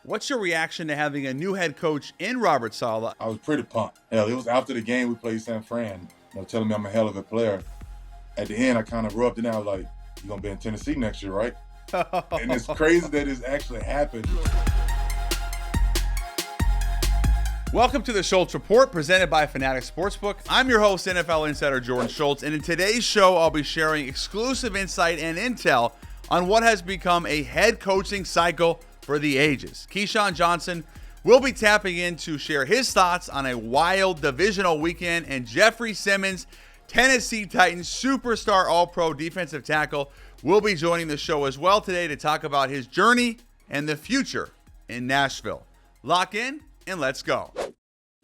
What's your reaction to having a new head coach in Robert Saleh? I was pretty pumped. Hell, it was after the game we played San Fran, telling me I'm a hell of a player. At the end, I kind of rubbed it out like, you're going to be in Tennessee next year, right? And it's crazy that it's actually happened. Welcome to the Schultz Report, presented by Fanatics Sportsbook. I'm your host, NFL insider Jordan Schultz, and in today's show, I'll be sharing exclusive insight and intel on what has become a head coaching cycle for the ages. Keyshawn Johnson will be tapping in to share his thoughts on a wild divisional weekend, and Jeffery Simmons, Tennessee Titans superstar All-Pro defensive tackle, will be joining the show as well today to talk about his journey and the future in Nashville. Lock in and let's go.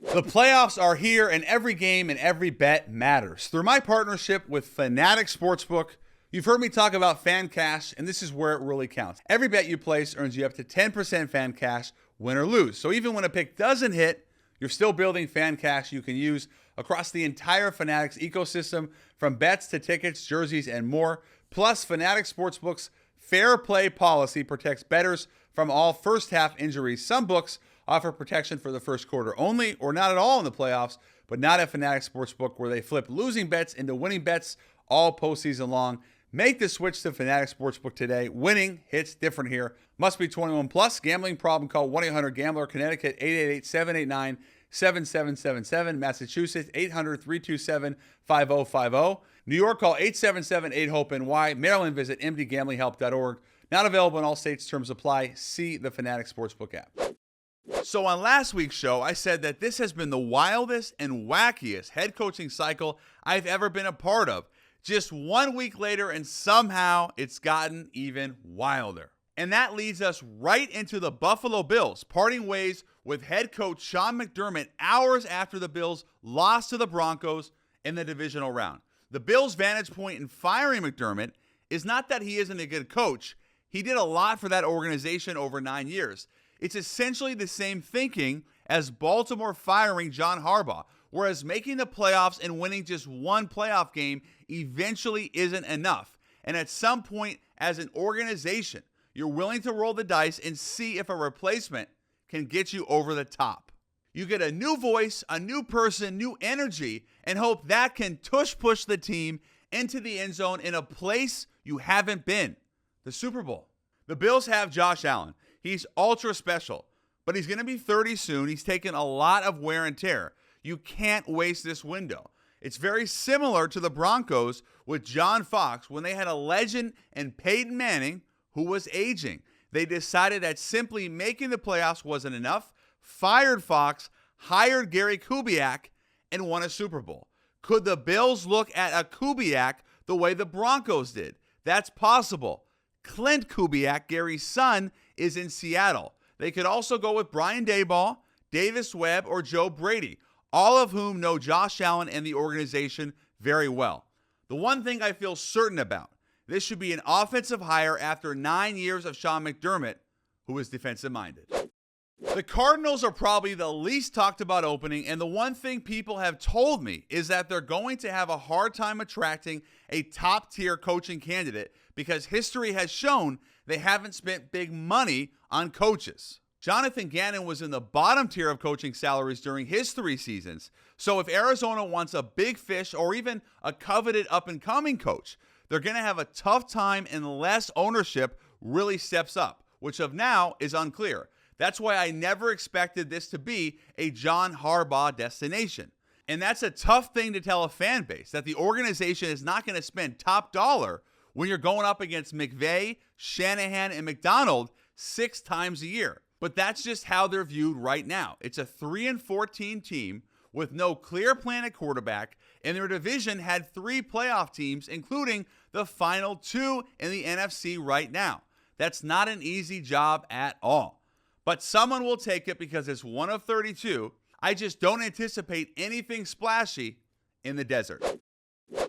The playoffs are here, and every game and every bet matters. Through my partnership with Fanatics Sportsbook, you've heard me talk about fan cash, and this is where it really counts. Every bet you place earns you up to 10% fan cash, win or lose. So even when a pick doesn't hit, you're still building fan cash you can use across the entire Fanatics ecosystem, from bets to tickets, jerseys, and more. Plus, Fanatics Sportsbook's fair play policy protects bettors from all first-half injuries. Some books offer protection for the first quarter only or not at all in the playoffs, but not at Fanatics Sportsbook, where they flip losing bets into winning bets all postseason long. Make the switch to Fanatics Sportsbook today. Winning hits different here. Must be 21 plus. Gambling problem? Call 1-800-GAMBLER. Connecticut 888-789-7777. Massachusetts 800-327-5050. New York, call 877-8-HOPE-NY. Maryland, visit mdgamblinghelp.org. Not available in all states. Terms apply. See the Fanatics Sportsbook app. So on last week's show, I said that this has been the wildest and wackiest head coaching cycle I've ever been a part of. Just 1 week later, and somehow it's gotten even wilder. And that leads us right into the Buffalo Bills, parting ways with head coach Sean McDermott hours after the Bills lost to the Broncos in the divisional round. The Bills' vantage point in firing McDermott is not that he isn't a good coach. He did a lot for that organization over 9 years. It's essentially the same thinking as Baltimore firing John Harbaugh, whereas making the playoffs and winning just one playoff game eventually isn't enough. And at some point, as an organization, you're willing to roll the dice and see if a replacement can get you over the top. You get a new voice, a new person, new energy, and hope that can push the team into the end zone in a place you haven't been, the Super Bowl. The Bills have Josh Allen. He's ultra special, but he's going to be 30 soon. He's taken a lot of wear and tear. You can't waste this window. It's very similar to the Broncos with John Fox when they had a legend and Peyton Manning who was aging. They decided that simply making the playoffs wasn't enough, fired Fox, hired Gary Kubiak, and won a Super Bowl. Could the Bills look at a Kubiak the way the Broncos did? That's possible. Clint Kubiak, Gary's son, is in Seattle. They could also go with Brian Daboll, Davis Webb, or Joe Brady, all of whom know Josh Allen and the organization very well. The one thing I feel certain about, this should be an offensive hire after 9 years of Sean McDermott, who is defensive-minded. The Cardinals are probably the least talked about opening, and the one thing people have told me is that they're going to have a hard time attracting a top-tier coaching candidate because history has shown they haven't spent big money on coaches. Jonathan Gannon was in the bottom tier of coaching salaries during his 3 seasons. So if Arizona wants a big fish or even a coveted up-and-coming coach, they're going to have a tough time unless ownership really steps up, which of now is unclear. That's why I never expected this to be a John Harbaugh destination. And that's a tough thing to tell a fan base, that the organization is not going to spend top dollar when you're going up against McVay, Shanahan, and McDonald 6 times a year. But that's just how they're viewed right now. It's a 3-14 team with no clear plan at quarterback, and their division had 3 playoff teams, including the final 2 in the NFC right now. That's not an easy job at all. But someone will take it because it's one of 32. I just don't anticipate anything splashy in the desert.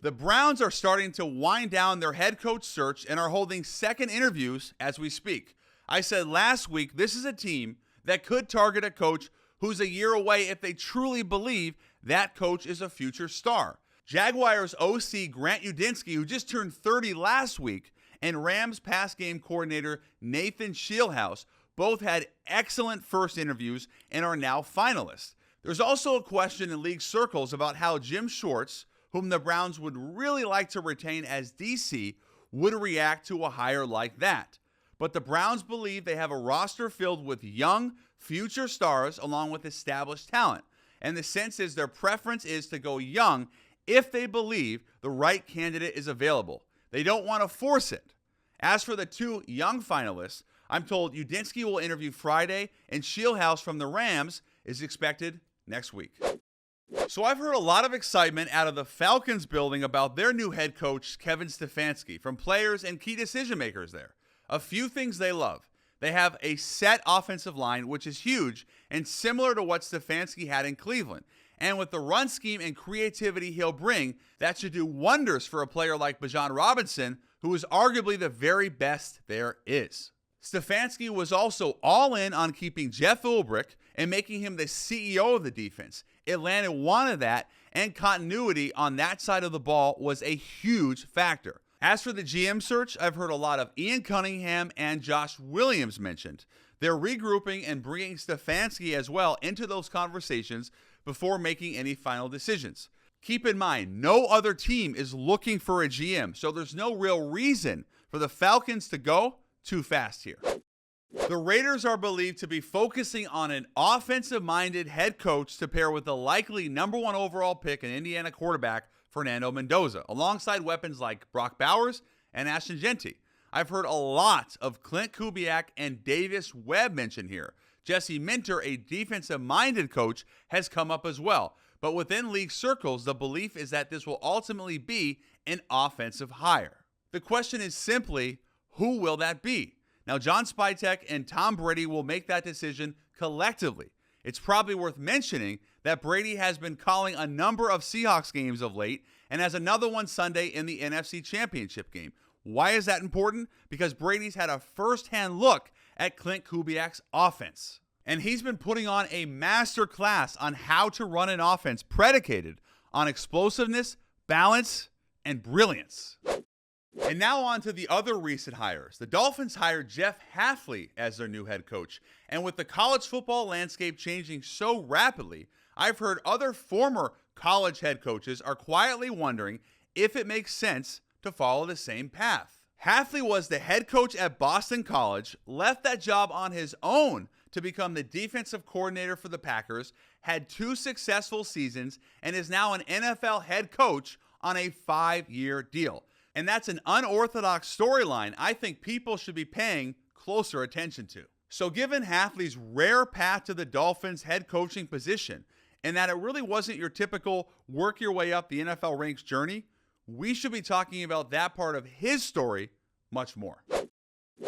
The Browns are starting to wind down their head coach search and are holding second interviews as we speak. I said last week this is a team that could target a coach who's a year away if they truly believe that coach is a future star. Jaguars OC Grant Udinski, who just turned 30 last week, and Rams pass game coordinator Nathan Shieldhouse Both had excellent first interviews and are now finalists. There's also a question in league circles about how Jim Schultz, whom the Browns would really like to retain as DC, would react to a hire like that. But the Browns believe they have a roster filled with young, future stars along with established talent. And the sense is their preference is to go young if they believe the right candidate is available. They don't want to force it. As for the two young finalists, I'm told Udinski will interview Friday and Schultz from the Rams is expected next week. So I've heard a lot of excitement out of the Falcons building about their new head coach, Kevin Stefanski, from players and key decision makers there. A few things they love. They have a set offensive line, which is huge and similar to what Stefanski had in Cleveland. And with the run scheme and creativity he'll bring, that should do wonders for a player like Bijan Robinson, who is arguably the very best there is. Stefanski was also all in on keeping Jeff Ulbrich and making him the CEO of the defense. Atlanta wanted that, and continuity on that side of the ball was a huge factor. As for the GM search, I've heard a lot of Ian Cunningham and Josh Williams mentioned. They're regrouping and bringing Stefanski as well into those conversations before making any final decisions. Keep in mind, no other team is looking for a GM, so there's no real reason for the Falcons to go too fast here. The Raiders are believed to be focusing on an offensive-minded head coach to pair with the likely number 1 overall pick and Indiana quarterback Fernando Mendoza, alongside weapons like Brock Bowers and Ashton Genty. I've heard a lot of Clint Kubiak and Davis Webb mentioned here. Jesse Minter, a defensive-minded coach, has come up as well. But within league circles, the belief is that this will ultimately be an offensive hire. The question is simply, who will that be? Now, John Spytek and Tom Brady will make that decision collectively. It's probably worth mentioning that Brady has been calling a number of Seahawks games of late and has another one Sunday in the NFC Championship game. Why is that important? Because Brady's had a first-hand look at Clint Kubiak's offense. And he's been putting on a master class on how to run an offense predicated on explosiveness, balance, and brilliance. And now on to the other recent hires. The Dolphins hired Jeff Hafley as their new head coach. And with the college football landscape changing so rapidly, I've heard other former college head coaches are quietly wondering if it makes sense to follow the same path. Hafley was the head coach at Boston College, left that job on his own to become the defensive coordinator for the Packers, had 2 successful seasons, and is now an NFL head coach on a 5-year deal. And that's an unorthodox storyline I think people should be paying closer attention to. So given Hafley's rare path to the Dolphins head coaching position, and that it really wasn't your typical work your way up the NFL ranks journey, we should be talking about that part of his story much more.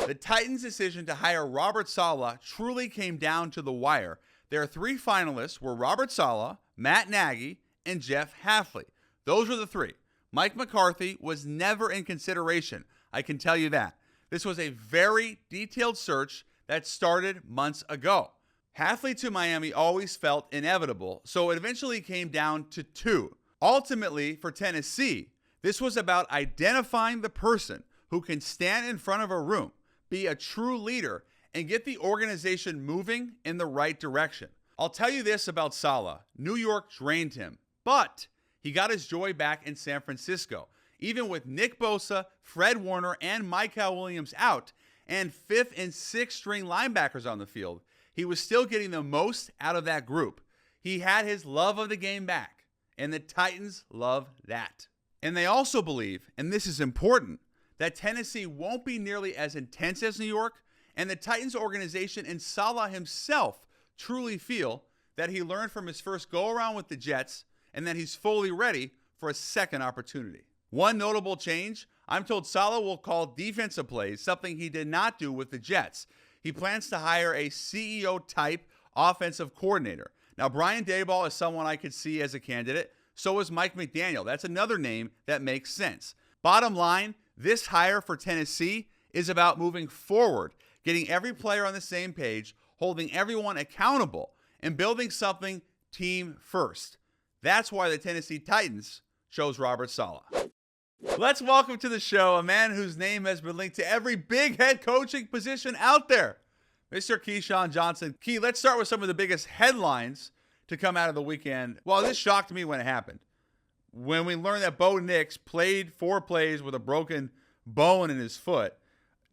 The Titans' decision to hire Robert Saleh truly came down to the wire. Their 3 finalists were Robert Saleh, Matt Nagy, and Jeff Hafley. Those were the 3. Mike McCarthy was never in consideration, I can tell you that. This was a very detailed search that started months ago. Hafley to Miami always felt inevitable, so it eventually came down to 2. Ultimately, for Tennessee, this was about identifying the person who can stand in front of a room, be a true leader, and get the organization moving in the right direction. I'll tell you this about Saleh. New York drained him, but he got his joy back in San Francisco. Even with Nick Bosa, Fred Warner, and Micah Williams out, and 5th and 6th string linebackers on the field, he was still getting the most out of that group. He had his love of the game back, and the Titans love that. And they also believe, and this is important, that Tennessee won't be nearly as intense as New York, and the Titans organization and Saleh himself truly feel that he learned from his first go-around with the Jets and that he's fully ready for a second opportunity. One notable change, I'm told Saleh will call defensive plays, something he did not do with the Jets. He plans to hire a CEO-type offensive coordinator. Now, Brian Daboll is someone I could see as a candidate. So is Mike McDaniel. That's another name that makes sense. Bottom line, this hire for Tennessee is about moving forward, getting every player on the same page, holding everyone accountable, and building something team first. That's why the Tennessee Titans chose Robert Saleh. Let's welcome to the show a man whose name has been linked to every big head coaching position out there, Mr. Keyshawn Johnson. Key, let's start with some of the biggest headlines to come out of the weekend. Well, this shocked me when it happened. When we learned that Bo Nix played 4 plays with a broken bone in his foot,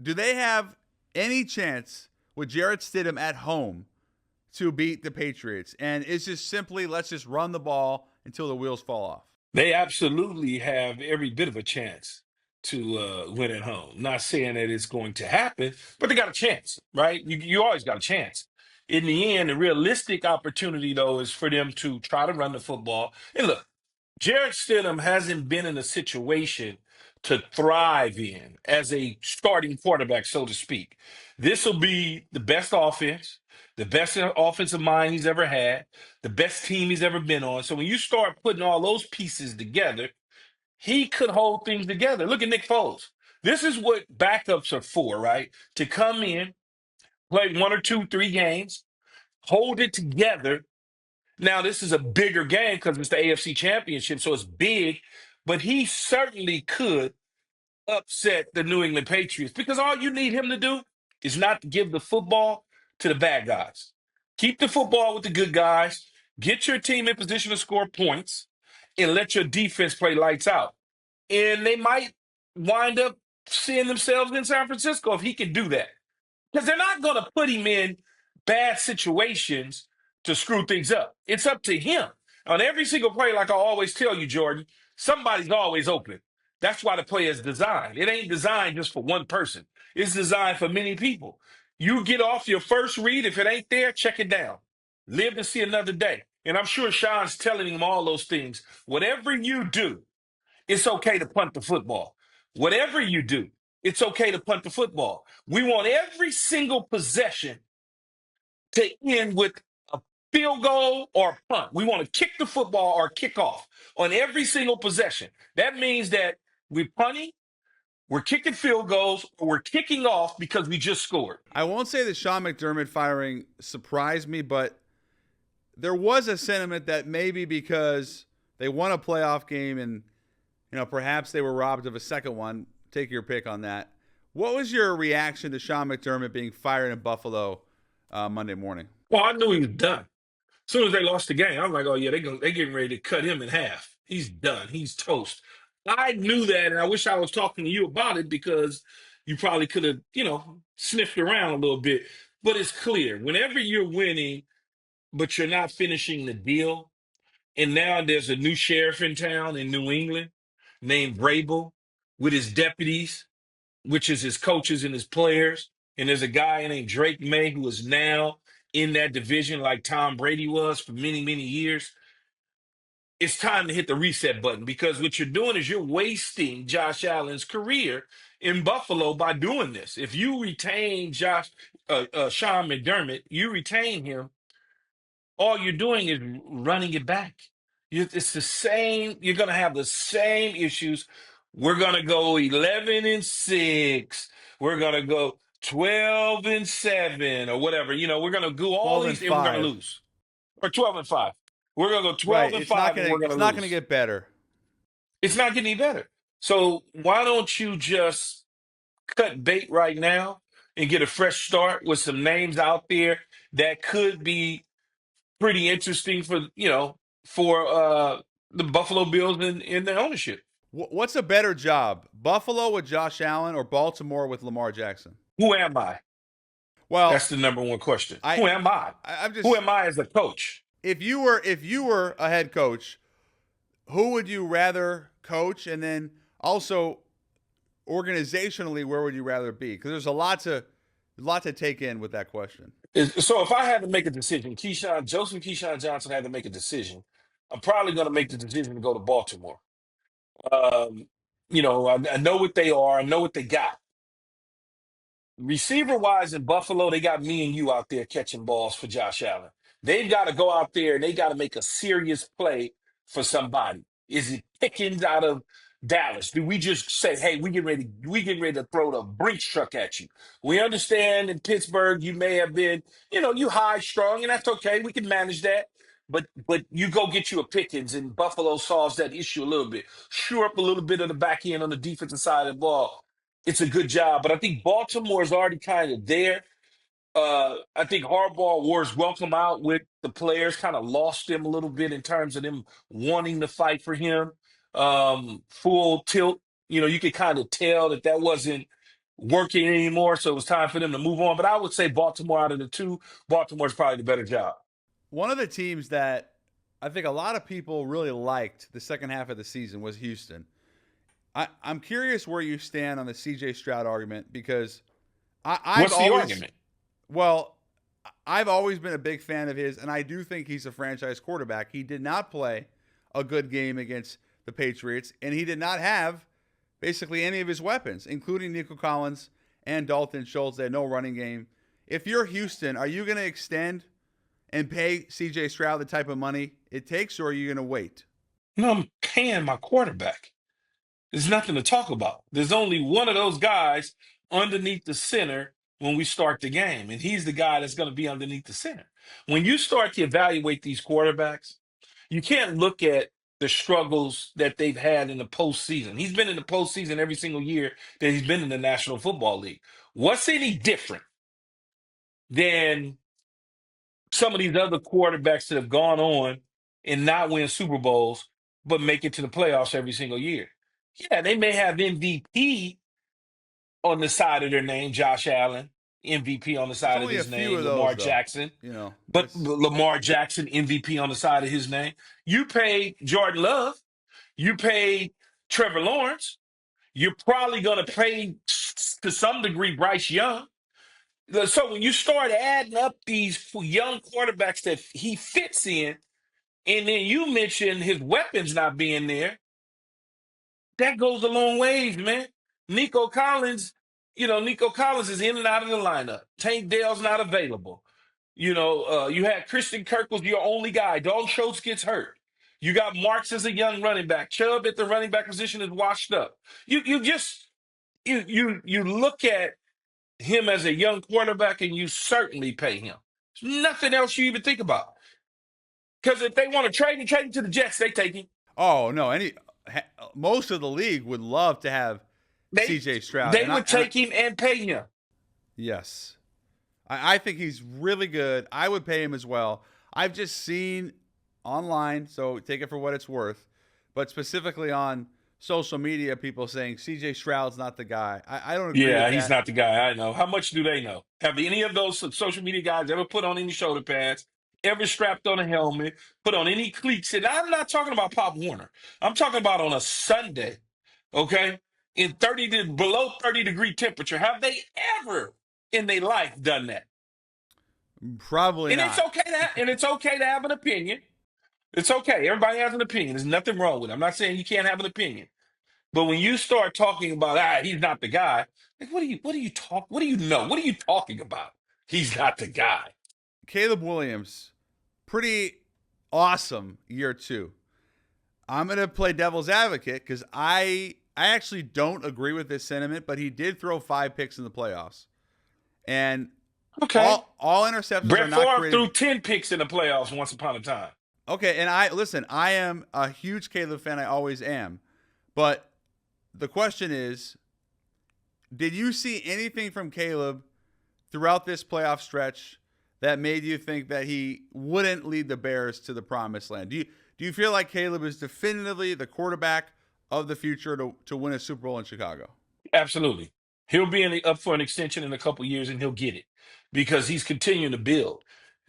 do they have any chance with Jarrett Stidham at home to beat the Patriots? And it's just simply, let's just run the ball until the wheels fall off. They absolutely have every bit of a chance to win at home. Not saying that it's going to happen, but they got a chance, right? You always got a chance. In the end, the realistic opportunity, though, is for them to try to run the football. And look, Jarrett Stidham hasn't been in a situation to thrive in as a starting quarterback, so to speak. This will be the best offense, the best offensive mind he's ever had, the best team he's ever been on. So when you start putting all those pieces together, he could hold things together. Look at Nick Foles. This is what backups are for, right? To come in, play 1 or 2, 3 games, hold it together. Now, this is a bigger game because it's the AFC Championship, so it's big, but he certainly could upset the New England Patriots because all you need him to do is not to give the football to the bad guys. Keep the football with the good guys, get your team in position to score points, and let your defense play lights out. And they might wind up seeing themselves in San Francisco if he can do that. Because they're not going to put him in bad situations to screw things up. It's up to him. On every single play, like I always tell you, Jordan, somebody's always open. That's why the play is designed. It ain't designed just for one person. It's designed for many people. You get off your first read. If it ain't there, check it down. Live to see another day. And I'm sure Sean's telling him all those things. Whatever you do, it's okay to punt the football. Whatever you do, it's okay to punt the football. We want every single possession to end with a field goal or a punt. We want to kick the football or kick off on every single possession. That means that we're punting, we're kicking field goals, or we're kicking off because we just scored. I won't say that Sean McDermott firing surprised me, but there was a sentiment that maybe because they won a playoff game and perhaps they were robbed of a second one. Take your pick on that. What was your reaction to Sean McDermott being fired in Buffalo Monday morning? Well, I knew he was done. As soon as they lost the game, I'm like, oh, yeah, they're getting ready to cut him in half. He's done. He's toast. I knew that, and I wish I was talking to you about it because you probably could have, sniffed around a little bit. But it's clear. Whenever you're winning, but you're not finishing the deal, and now there's a new sheriff in town in New England named Vrabel with his deputies, which is his coaches and his players. And there's a guy named Drake May who is now in that division like Tom Brady was for many, many years. It's time to hit the reset button because what you're doing is you're wasting Josh Allen's career in Buffalo by doing this. If you retain Sean McDermott, you retain him, all you're doing is running it back. It's the same. You're going to have the same issues. We're going to go 11-6. We're going to go 12-7 or whatever. We're going to do all these and we're going to lose. Or 12-5. We're going to go 12-5 and we're going to lose. It's not going to get better. It's not getting any better. So why don't you just cut bait right now and get a fresh start with some names out there that could be pretty interesting for the Buffalo Bills in their ownership. What's a better job, Buffalo with Josh Allen or Baltimore with Lamar Jackson? Who am I? Well, that's the number one question. Who am I? Who am I as a coach? If you were a head coach, who would you rather coach, and then also organizationally, where would you rather be? Because there's a lot to take in with that question. So if I had to make a decision, Keyshawn Johnson had to make a decision. I'm probably going to make the decision to go to Baltimore. I know what they are. I know what they got. Receiver-wise in Buffalo, they got me and you out there catching balls for Josh Allen. They've got to go out there and they got to make a serious play for somebody. Is it Pickens out of Dallas? Do we just say, hey, we get ready to throw the Brinks truck at you? We understand in Pittsburgh you may have been, you high strung, and that's okay. We can manage that. But you go get you a Pickens, and Buffalo solves that issue a little bit. Shore up a little bit of the back end on the defensive side of the ball. It's a good job. But I think Baltimore is already kind of there. I think Harbaugh wore his welcome out with the players, kind of lost them a little bit in terms of them wanting to fight for him. Full tilt, you could kind of tell that wasn't working anymore, so it was time for them to move on. But I would say Baltimore out of the two, Baltimore's probably the better job. One of the teams that I think a lot of people really liked the second half of the season was Houston. I'm curious where you stand on the C.J. Stroud argument because What's the argument? Well, I've always been a big fan of his, and I do think he's a franchise quarterback. He did not play a good game against the Patriots, and he did not have basically any of his weapons, including Nico Collins and Dalton Schultz. They had no running game. If you're Houston, are you going to extend and pay C.J. Stroud the type of money it takes, or are you going to wait? No, I'm paying my quarterback. There's nothing to talk about. There's only one of those guys underneath the center when we start the game, and he's the guy that's going to be underneath the center. When you start to evaluate these quarterbacks, you can't look at the struggles that they've had in the postseason. He's been in the postseason every single year that he's been in the National Football League. What's any different than some of these other quarterbacks that have gone on and not win Super Bowls, but make it to the playoffs every single year? Yeah, they may have MVP on the side of their name, Josh Allen, MVP on the There's side of only a his few name, of Lamar those, though. Jackson. But It's, Lamar Jackson, MVP on the side of his name. You pay Jordan Love. You pay Trevor Lawrence. You're probably going to pay, to some degree, Bryce Young. So when you start adding up these young quarterbacks that he fits in, and then you mention his weapons not being there, that goes a long ways, man. Nico Collins, Nico Collins is in and out of the lineup. Tank Dell's not available. You had Christian Kirk was your only guy. Dalton Schultz gets hurt. You got Marks as a young running back. Chubb at the running back position is washed up. You look at him as a young quarterback and you certainly pay him. There's nothing else you even think about. Because if they want to trade him to the Jets, they take him. Oh, no. Most of the league would love to have C.J. Stroud. They would take him and pay him. Yes. I think he's really good. I would pay him as well. I've just seen online, so take it for what it's worth, but specifically on social media, people saying C.J. Stroud's not the guy. I don't agree with that. Yeah, he's not the guy. I know. How much do they know? Have any of those social media guys ever put on any shoulder pads, ever strapped on a helmet, put on any cleats? And I'm not talking about Pop Warner. I'm talking about on a Sunday, okay, in below 30-degree temperature. Have they ever in their life done that? Probably not. It's okay to have an opinion. It's okay. Everybody has an opinion. There's nothing wrong with it. I'm not saying you can't have an opinion. But when you start talking about, he's not the guy, like, what do you know? What are you talking about? He's not the guy. Caleb Williams, pretty awesome year 2. I'm going to play devil's advocate because I actually don't agree with this sentiment, but he did throw 5 picks in the playoffs. And all interceptions Brett are not Favre created. threw 10 picks in the playoffs once upon a time. Okay, and I am a huge Caleb fan. I always am. But the question is, did you see anything from Caleb throughout this playoff stretch that made you think that he wouldn't lead the Bears to the promised land? Do you feel like Caleb is definitively the quarterback of the future to win a Super Bowl in Chicago? Absolutely. He'll be up for an extension in a couple years, and he'll get it because he's continuing to build.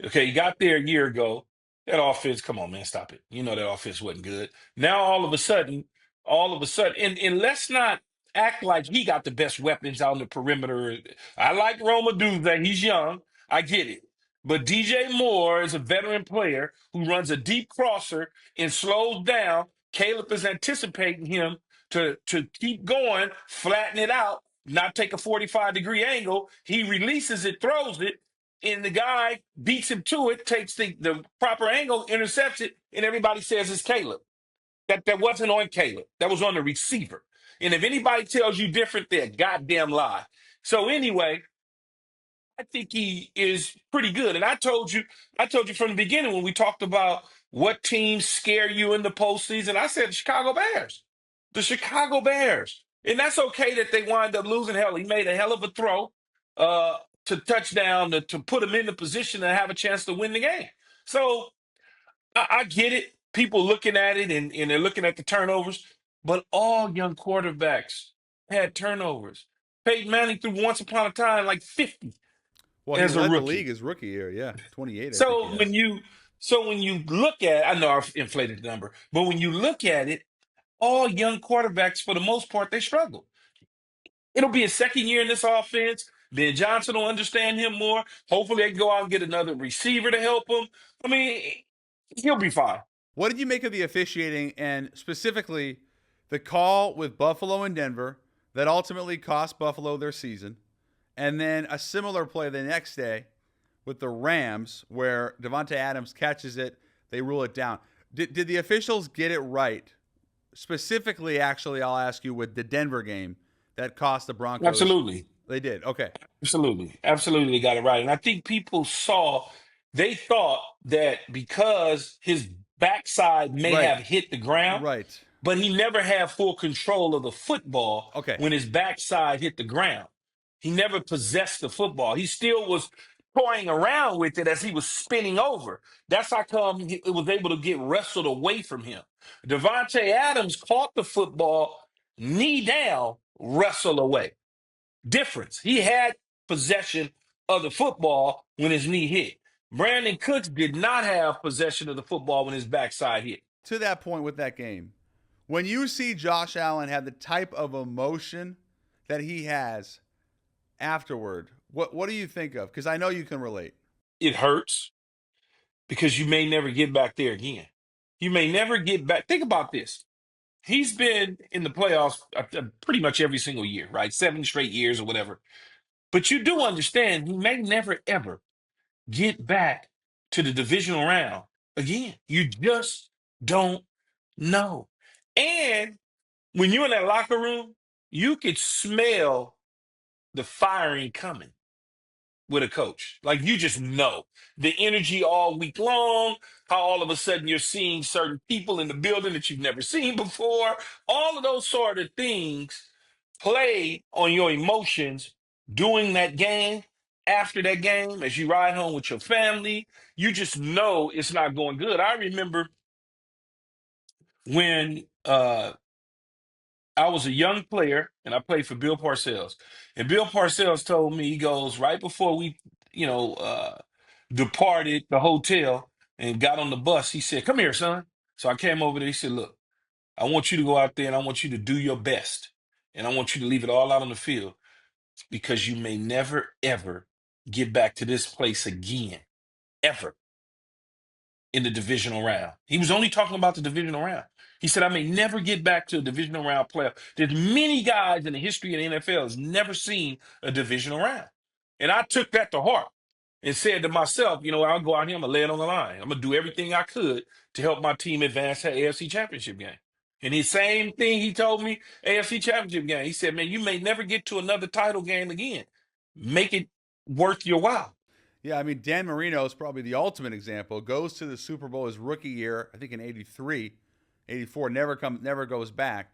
Okay, he got there a year ago. That offense, come on, man, stop it. You know that offense wasn't good. Now, all of a sudden, and let's not act like he got the best weapons out on the perimeter. I like Roma Duzay. He's young. I get it. But DJ Moore is a veteran player who runs a deep crosser and slows down. Caleb is anticipating him to keep going, flatten it out, not take a 45-degree angle. He releases it, throws it, and the guy beats him to it, takes the proper angle, intercepts it, and everybody says it's Caleb. That wasn't on Caleb. That was on the receiver. And if anybody tells you different, they're a goddamn lie. So anyway, I think he is pretty good. And I told you from the beginning when we talked about what teams scare you in the postseason, I said the Chicago Bears. The Chicago Bears. And that's okay that they wind up losing. Hell, he made a hell of a throw to touchdown to put them in the position to have a chance to win the game. So I get it. People looking at it and they're looking at the turnovers, but all young quarterbacks had turnovers. Peyton Manning threw once upon a time like 50 Well, he as a led the league rookie. his rookie year. Yeah, 28, I think he So has. when you look at, I know I've inflated the number, but when you look at it, all young quarterbacks for the most part they struggle. It'll be his second year in this offense. Ben Johnson will understand him more. Hopefully, they can go out and get another receiver to help him. I mean, he'll be fine. What did you make of the officiating and specifically the call with Buffalo and Denver that ultimately cost Buffalo their season, and then a similar play the next day with the Rams where Devontae Adams catches it, they rule it down. Did the officials get it right? Specifically, actually, I'll ask you with the Denver game that cost the Broncos. Absolutely. They did. Okay. Absolutely. Absolutely. They got it right. And I think people they thought that because his backside may Right. have hit the ground, Right. but he never had full control of the football Okay. when his backside hit the ground. He never possessed the football. He still was toying around with it as he was spinning over. That's how come it was able to get wrestled away from him. Devontae Adams caught the football, knee down, wrestle away. Difference. He had possession of the football when his knee hit. Brandon Cooks did not have possession of the football when his backside hit. To that point with that game, when you see Josh Allen have the type of emotion that he has afterward, what do you think of? Because I know you can relate. It hurts because you may never get back there again. You may never get back. Think about this. He's been in the playoffs pretty much every single year, right? 7 straight years or whatever. But you do understand he may never, ever get back to the divisional round again. You just don't know. And when you're in that locker room, you could smell the firing coming with a coach. Like you just know the energy all week long, how all of a sudden you're seeing certain people in the building that you've never seen before. All of those sort of things play on your emotions during that game, after that game, as you ride home with your family. You just know it's not going good. I remember when I was a young player and I played for Bill Parcells. And Bill Parcells told me, he goes, right before we, departed the hotel and got on the bus, he said, "Come here, son." So I came over there. He said, "Look, I want you to go out there and I want you to do your best. And I want you to leave it all out on the field because you may never, ever get back to this place again, ever, in the divisional round." He was only talking about the divisional round. He said, "I may never get back to a divisional round playoff." There's many guys in the history of the NFL has never seen a divisional round. And I took that to heart and said to myself, I'll go out here, I'm going to lay it on the line. I'm going to do everything I could to help my team advance that AFC Championship game. And the same thing he told me, AFC Championship game. He said, "Man, you may never get to another title game again. Make it worth your while." Yeah, I mean, Dan Marino is probably the ultimate example. Goes to the Super Bowl his rookie year, I think in 83, 84, never goes back.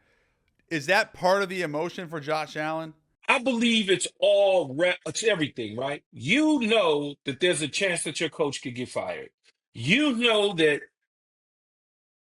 Is that part of the emotion for Josh Allen? I believe it's it's everything, right? You know that there's a chance that your coach could get fired. You know that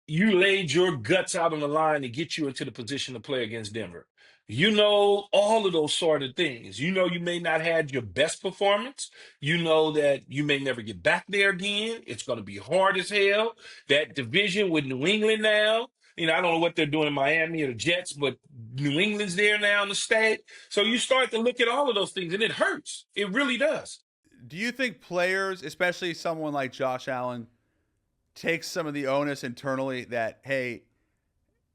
you laid your guts out on the line to get you into the position to play against Denver. You know all of those sort of things. You know you may not have your best performance. You know that you may never get back there again. It's going to be hard as hell. That division with New England now, I don't know what they're doing in Miami or the Jets, but New England's there now in the state. So you start to look at all of those things, and it hurts. It really does. Do you think players, especially someone like Josh Allen, takes some of the onus internally that, hey,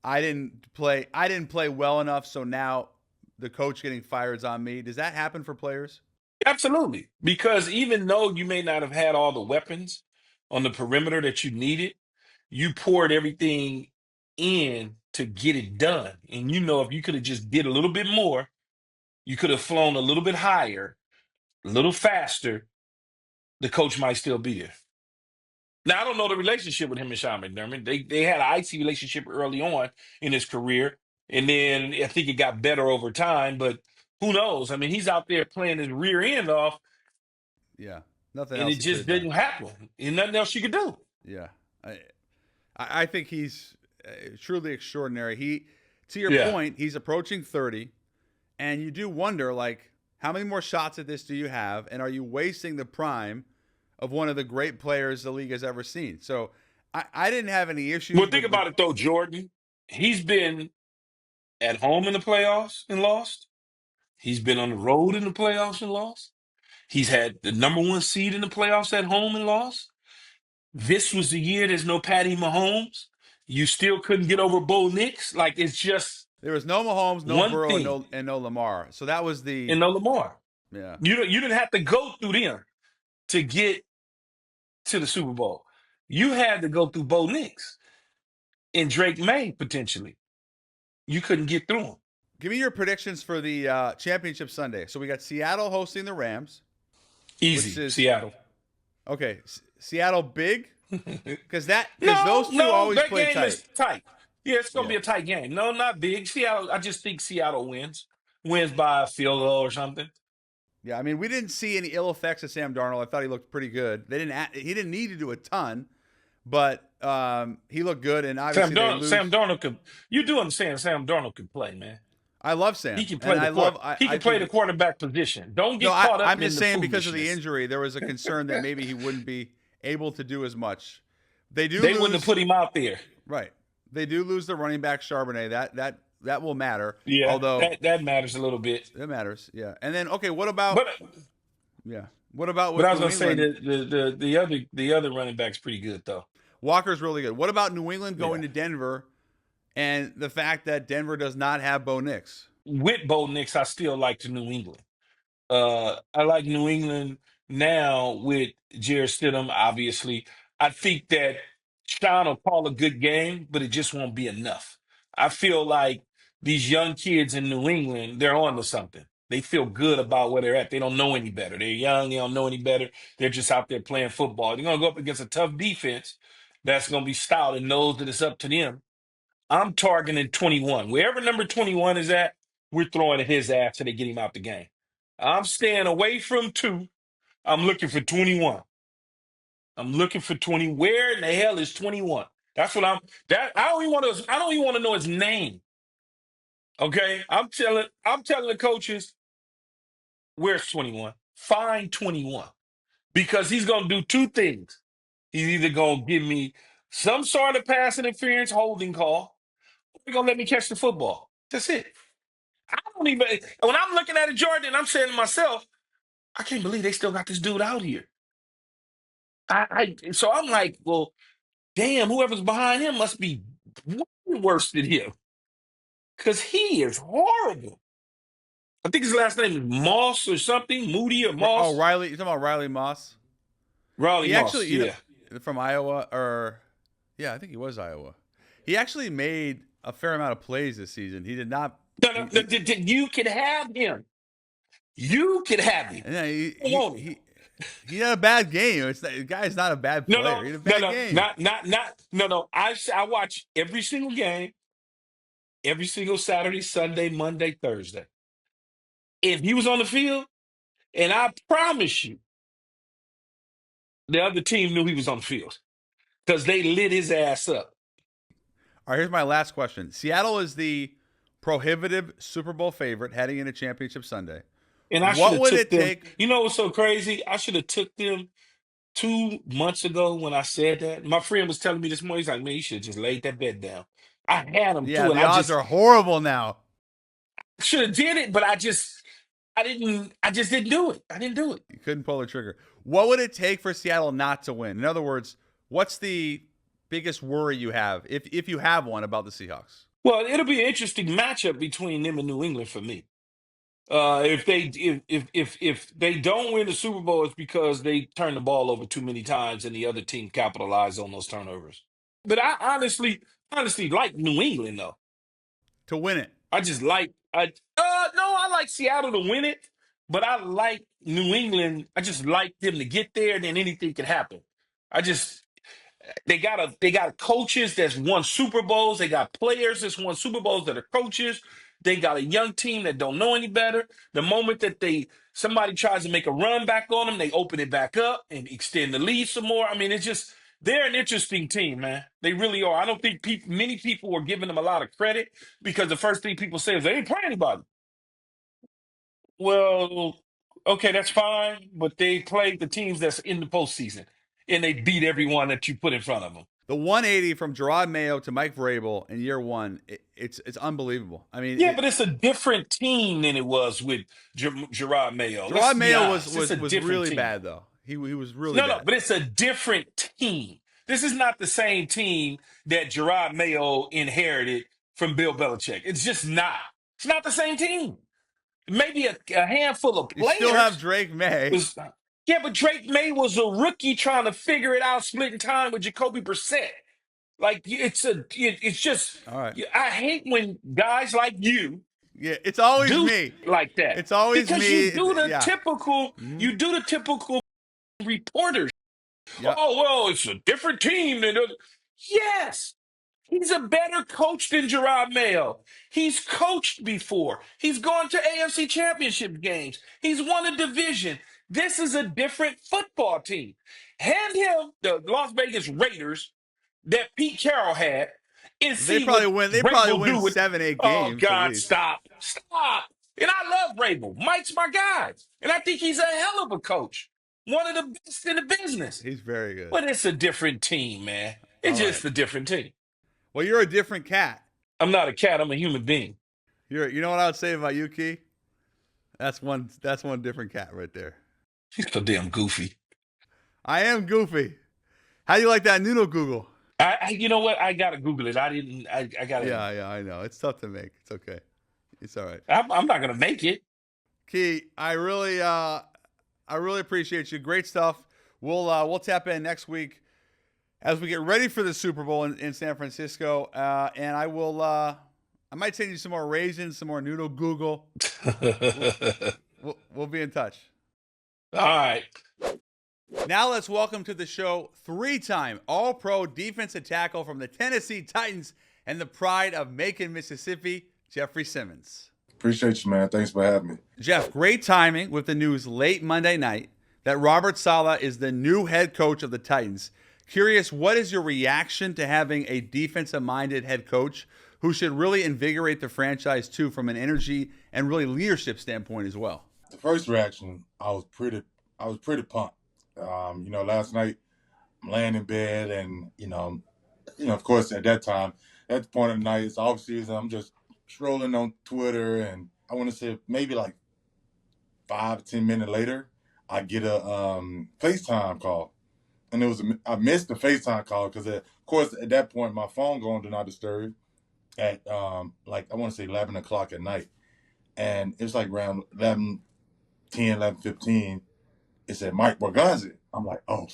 I didn't play well enough, so now the coach getting fired is on me? Does that happen for players? Absolutely. Because even though you may not have had all the weapons on the perimeter that you needed, you poured everything in to get it done. And if you could have just did a little bit more, you could have flown a little bit higher, a little faster, the coach might still be there. Now, I don't know the relationship with him and Sean McDermott. They had an icy relationship early on in his career, and then I think it got better over time, but who knows? I mean, he's out there playing his rear end off, Yeah, nothing and else it he could just have done. didn't happen. And nothing else you could do. Yeah, I think he's truly extraordinary. To your Yeah. point, he's approaching 30, and you do wonder, like, how many more shots at this do you have, and are you wasting the prime of one of the great players the league has ever seen? So I didn't have any issues Well, think with about it though, Jordan. He's been at home in the playoffs and lost. He's been on the road in the playoffs and lost. He's had the number one seed in the playoffs at home and lost. This was the year there's no Patty Mahomes. You still couldn't get over Bo Nix. Like, it's just There was no Mahomes, no one Burrow, thing. and no Lamar. So that was the And no Lamar. yeah. You didn't have to go through them to get to the Super Bowl. You had to go through Bo Nix and Drake May potentially. You couldn't get through them. Give me your predictions for the championship Sunday. So we got Seattle hosting the Rams. Easy, Is, Seattle. Okay, Seattle big because those two no, always that play game tight. is tight. Yeah, it's gonna Yeah. be a tight game. No, not big. Seattle. I just think Seattle wins by a field goal or something. Yeah, I mean, we didn't see any ill effects of Sam Darnold. I thought he looked pretty good. He didn't need to do a ton, but he looked good. And obviously, Sam Darnold could. You do understand? Sam Darnold can play, man. I love Sam. He can play. He can play the quarterback position. Don't get caught up. I'm in just the saying because of the foolishness. injury, there was a concern that maybe he wouldn't be able to do as much. They wouldn't have put him out there. Right. They do lose the running back Charbonnet. That will matter. Yeah, although that matters a little bit. It matters. Yeah. And then what about? What about? But I was going to say that the other running back's pretty good though. Walker's really good. What about New England going to Denver, and the fact that Denver does not have Bo Nix? With Bo Nix, I still like New England. I like New England now with Jared Stidham, obviously. I think that Sean will call a good game, but it just won't be enough. I feel like these young kids in New England, they're on to something. They feel good about where they're at. They don't know any better. They're young. They don't know any better. They're just out there playing football. They're going to go up against a tough defense that's going to be stout and knows that it's up to them. I'm targeting 21. Wherever number 21 is at, we're throwing at his ass so they get him out the game. I'm staying away from 2. I'm looking for 21. I'm looking for 20. Where in the hell is 21? That's what I don't even want to know his name. Okay? I'm telling the coaches, where's 21? Find 21. Because he's gonna do 2 things. He's either gonna give me some sort of pass interference holding call, or he's gonna let me catch the football. That's it. I don't even when I'm looking at it, Jordan, I'm saying to myself, I can't believe they still got this dude out here. So I'm like, well, damn, whoever's behind him must be way worse than him. Because he is horrible. I think his last name is Moss or something, Moody or Moss. Oh, Riley. You're talking about Riley Moss? Riley Moss, yeah. From Iowa, I think he was Iowa. He actually made a fair amount of plays this season. He did not. No, you could have him. You could have him. Yeah, he had a bad game. The guy's not a bad player. He had a bad game. No. I watch every single game, every single Saturday, Sunday, Monday, Thursday. If he was on the field, and I promise you, the other team knew he was on the field because they lit his ass up. All right, here's my last question. Seattle is the prohibitive Super Bowl favorite heading into Championship Sunday. And what would it take? You know what's so crazy? I should have took them 2 months ago when I said that. My friend was telling me this morning, he's like, man, you should have just laid that bet down. I had him yeah, too. The odds are horrible now. Should have did it, but I just didn't do it. I didn't do it. You couldn't pull the trigger. What would it take for Seattle not to win? In other words, what's the biggest worry you have, if you have one, about the Seahawks? Well, it'll be an interesting matchup between them and New England for me. If they don't win the Super Bowl, it's because they turn the ball over too many times and the other team capitalized on those turnovers. But I honestly like New England though. To win it. I like Seattle to win it, but I like New England. I just like them to get there, and then anything can happen. They got coaches that's won Super Bowls. They got players that's won Super Bowls that are coaches. They got a young team that don't know any better. The moment that somebody tries to make a run back on them, they open it back up and extend the lead some more. I mean, they're an interesting team, man. They really are. I don't think many people were giving them a lot of credit because the first thing people say is they ain't playing anybody. Well, okay, that's fine, but they played the teams that's in the postseason, and they beat everyone that you put in front of them. The 180 from Gerard Mayo to Mike Vrabel in year one, it's unbelievable. I mean, Yeah, but it's a different team than it was with Gerard Mayo. Gerard Mayo was really team. bad, though. He was really bad. No, but it's a different team. This is not the same team that Gerard Mayo inherited from Bill Belichick. It's just not. It's not the same team. Maybe a handful of players. You still have Drake May. Yeah, but Drake May was a rookie trying to figure it out, splitting time with Jacoby Brissett. Like it's just. All right. I hate when guys like you. Yeah, it's always me like that. It's always because me. You do the typical. Mm-hmm. You do the typical reporters. Yep. Oh well, it's a different team than. Yes. He's a better coach than Gerard Mayo. He's coached before. He's gone to AFC Championship games. He's won a division. This is a different football team. Hand him the Las Vegas Raiders that Pete Carroll had, and they probably win 7-8 games. Oh God, stop. And I love Vrabel. Mike's my guy, and I think he's a hell of a coach. One of the best in the business. He's very good. But it's a different team, man. It's just a different team. Well, you're a different cat. I'm not a cat. I'm a human being. You know what I would say about you, Key? That's one different cat right there. He's so damn goofy. I am goofy. How do you like that noodle Google? You know what? I gotta Google it. I gotta. Yeah, I know. It's tough to make. It's okay. It's all right. I'm not gonna make it. Key, I really appreciate you. Great stuff. We'll tap in next week as we get ready for the Super Bowl in San Francisco, and I might send you some more raisins, some more noodle Google. We'll be in touch. All right. Now let's welcome to the show 3-time All-Pro defensive tackle from the Tennessee Titans and the pride of Macon, Mississippi, Jeffery Simmons. Appreciate you, man. Thanks for having me. Jeff, great timing with the news late Monday night that Robert Saleh is the new head coach of the Titans. Curious, what is your reaction to having a defensive-minded head coach who should really invigorate the franchise, too, from an energy and really leadership standpoint as well? The first reaction, I was pretty pumped. Last night I'm laying in bed and, of course, at that time, at the point of the night, it's off season. I'm just strolling on Twitter, and I want to say maybe like 5 to 10 minutes later, I get a FaceTime call. And I missed the FaceTime call because, of course, at that point, my phone going do not disturb at, I want to say 11 o'clock at night. And it's like around 11:15. It said, Mike Borgonzi. I'm like, oh,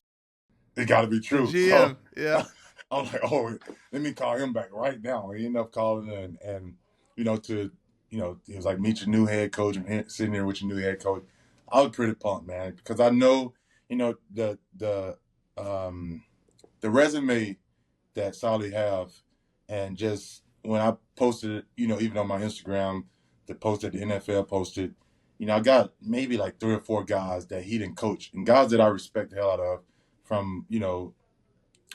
it got to be true. GM, so, yeah. I'm like, oh, let me call him back right now. He ended up calling and he was like, meet your new head coach. I'm sitting here with your new head coach. I was pretty pumped, man, because I know, the resume that Saleh have, and just when I posted it, even on my Instagram, the post that the NFL posted, I got maybe like 3 or 4 guys that he didn't coach, and guys that I respect the hell out of, from,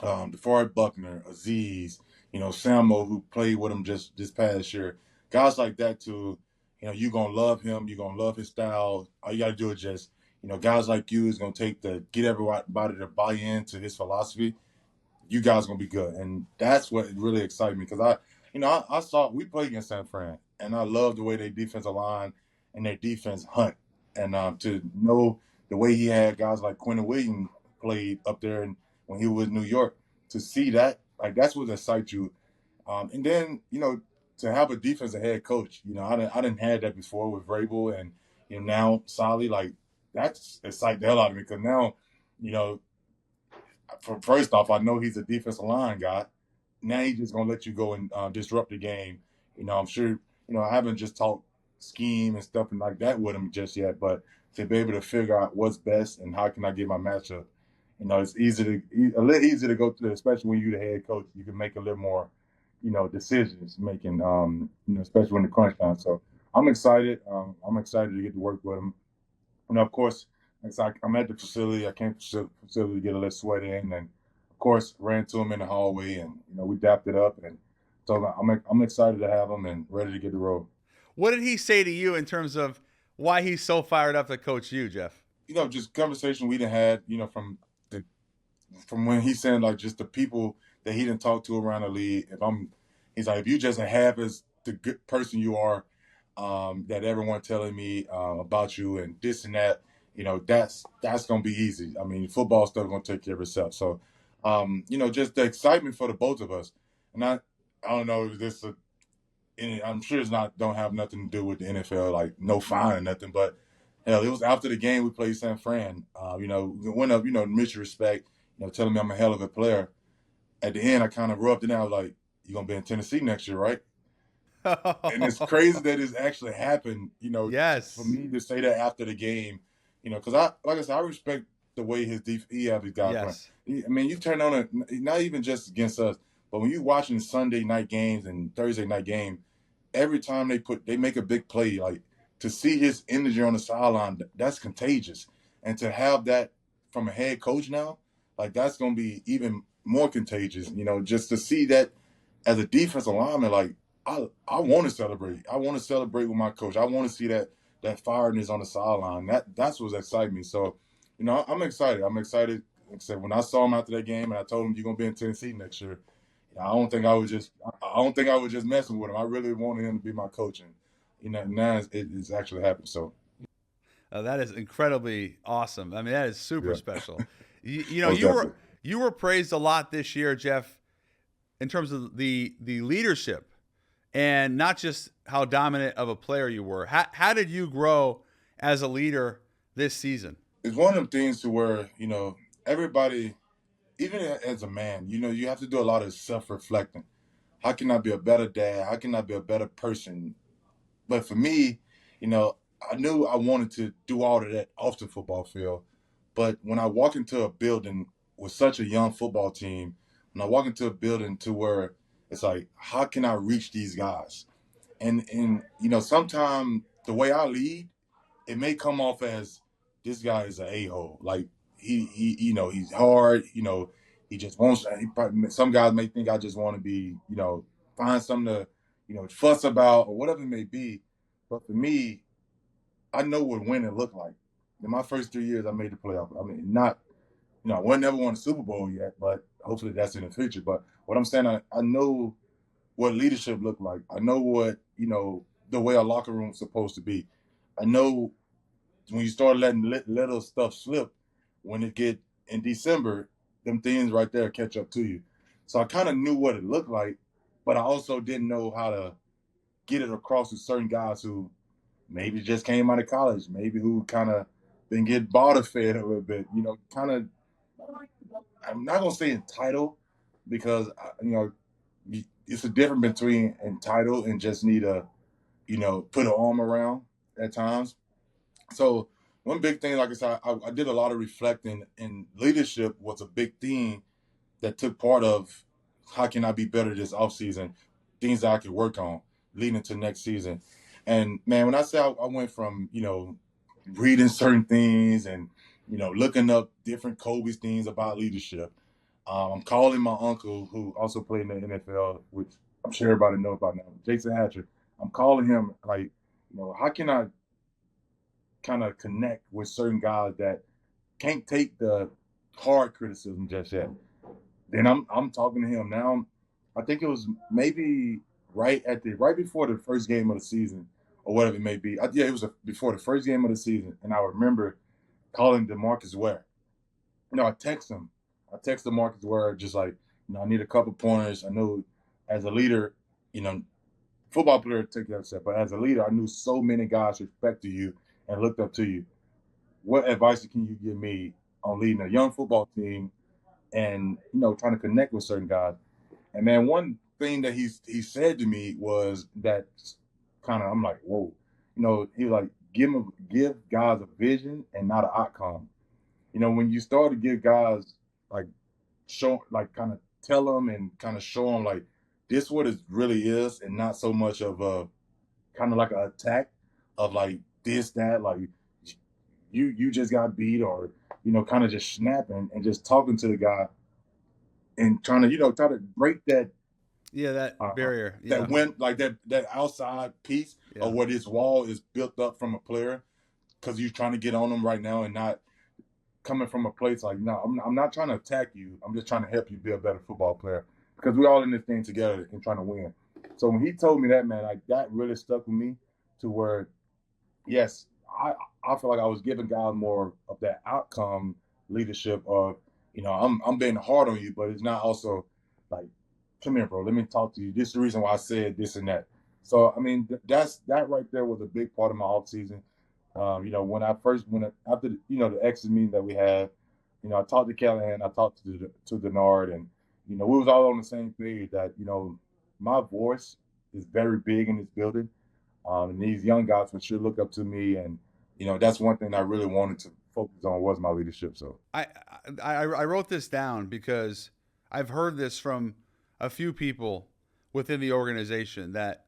DeForest Buckner, Aziz, Samo, who played with him just this past year. Guys like that too, you're going to love him. You're going to love his style. All you got to do is just, guys like you is going to get everybody to buy into his philosophy. You guys are going to be good. And that's what really excited me, because I saw we played against San Fran, and I love the way their defensive line and their defense hunt. And to know the way he had guys like Quentin Williams played up there, and when he was in New York, to see that, like, that's what excites you. And then, to have a defensive head coach, I didn't have that before with Vrabel, and now Saleh, like, that's exciting the hell out of me, because now, first off, I know he's a defensive line guy. Now he's just gonna let you go and disrupt the game. I'm sure, I haven't just talked scheme and stuff and like that with him just yet, but to be able to figure out what's best and how can I get my matchup, it's a little easy to go through, especially when you're the head coach. You can make it a little more decisions making, especially when the crunch time. So I'm excited. I'm excited to get to work with him. Of course, it's like I'm at the facility. I came to the facility to get a little sweat in, and of course, ran to him in the hallway, and we dapped it up, and so I'm excited to have him and ready to get the road. What did he say to you in terms of why he's so fired up to coach you, Jeff? Just conversation we done had, from when he's saying like just the people that he didn't talk to around the league. He's like, if you just have as the good person you are, that everyone telling me about you and this and that, that's gonna be easy. I mean, football stuff gonna take care of itself. So, just the excitement for the both of us. And I don't know if this, I'm sure it's don't have nothing to do with the NFL, like no fine or nothing. But hell, it was after the game we played San Fran. We went up, mutual respect. Telling me I'm a hell of a player. At the end, I kind of rubbed it out like, you're going to be in Tennessee next year, right? And it's crazy that it's actually happened, Yes. for me to say that after the game, because like I said, I respect the way he have his guys playing. I mean, you turn on it, not even just against us, but when you're watching Sunday night games and Thursday night game, every time they make a big play, like to see his energy on the sideline, that's contagious. And to have that from a head coach now, like that's going to be even more contagious, just to see that as a defensive lineman, like I want to celebrate. I want to celebrate with my coach. I want to see that fireness on the sideline. That's what's exciting me. So, I'm excited. I'm excited. Like I said, when I saw him after that game and I told him you're going to be in Tennessee next year, I don't think I was just messing with him. I really wanted him to be my coach. And, now it's actually happened. So. That is incredibly awesome. I mean, that is super special. You were praised a lot this year, Jeff, in terms of the leadership and not just how dominant of a player you were. How did you grow as a leader this season? It's one of them things to where, everybody, even as a man, you have to do a lot of self-reflecting. How can I be a better dad? How can I be a better person? But for me, I knew I wanted to do all of that off the football field. But when I walk into a building with such a young football team, when I walk into a building to where it's like, how can I reach these guys? And sometimes the way I lead, it may come off as this guy is an a-hole. Like he's hard. He just wants. Some guys may think I just want to be, find something to, fuss about or whatever it may be. But for me, I know what winning looked like. In my first 3 years, I made the playoff. I mean, not, I wouldn't never won a Super Bowl yet, but hopefully that's in the future. But what I'm saying, I know what leadership looked like. I know what, the way a locker room is supposed to be. I know when you start letting little stuff slip, when it get in December, them things right there catch up to you. So I kind of knew what it looked like, but I also didn't know how to get it across to certain guys who maybe just came out of college, maybe who kind of been getting bottle fed a little bit, kind of, I'm not going to say entitled because, it's a difference between entitled and just need to, put an arm around at times. So one big thing, like I said, I did a lot of reflecting, and leadership was a big theme that took part of how can I be better this offseason, things that I could work on leading to next season. And, man, when I say I went from, reading certain things and, looking up different Kobe's things about leadership, I'm calling my uncle, who also played in the NFL, which I'm sure everybody knows about now, Jason Hatcher. I'm calling him, like, how can I kind of connect with certain guys that can't take the hard criticism just yet? Then I'm talking to him now. I think it was maybe right before the first game of the season or whatever it may be. It was before the first game of the season, and I remember calling DeMarcus Ware. I text him. I text DeMarcus Ware just like, I need a couple pointers. I know as a leader, football player take that step, but as a leader, I knew so many guys respected you and looked up to you. What advice can you give me on leading a young football team and, trying to connect with certain guys? And, man, one thing that he said to me was that kind of, I'm like, whoa. He was like, give guys a vision and not an outcome. When you start to give guys, like, kind of tell them and kind of show them, like, this what it really is, and not so much of a kind of like an attack of like this, that, like you just got beat, or kind of just snapping and just talking to the guy and trying to try to break that that barrier. That went like that outside piece of where this wall is built up from a player, because you're trying to get on them right now and not coming from a place like, no, I'm not trying to attack you. I'm just trying to help you be a better football player, because we're all in this thing together and trying to win. So when he told me that, man, like that really stuck with me to where, yes, I feel like I was giving guys more of that outcome leadership of, I'm being hard on you, but it's not also like, come here, bro, let me talk to you. This is the reason why I said this and that. So, I mean, that right there was a big part of my offseason. When after the exit meeting that we had, I talked to Callahan, I talked to Denard, and we was all on the same page that my voice is very big in this building, and these young guys for sure look up to me, and that's one thing I really wanted to focus on was my leadership. So I wrote this down because I've heard this from a few people within the organization, that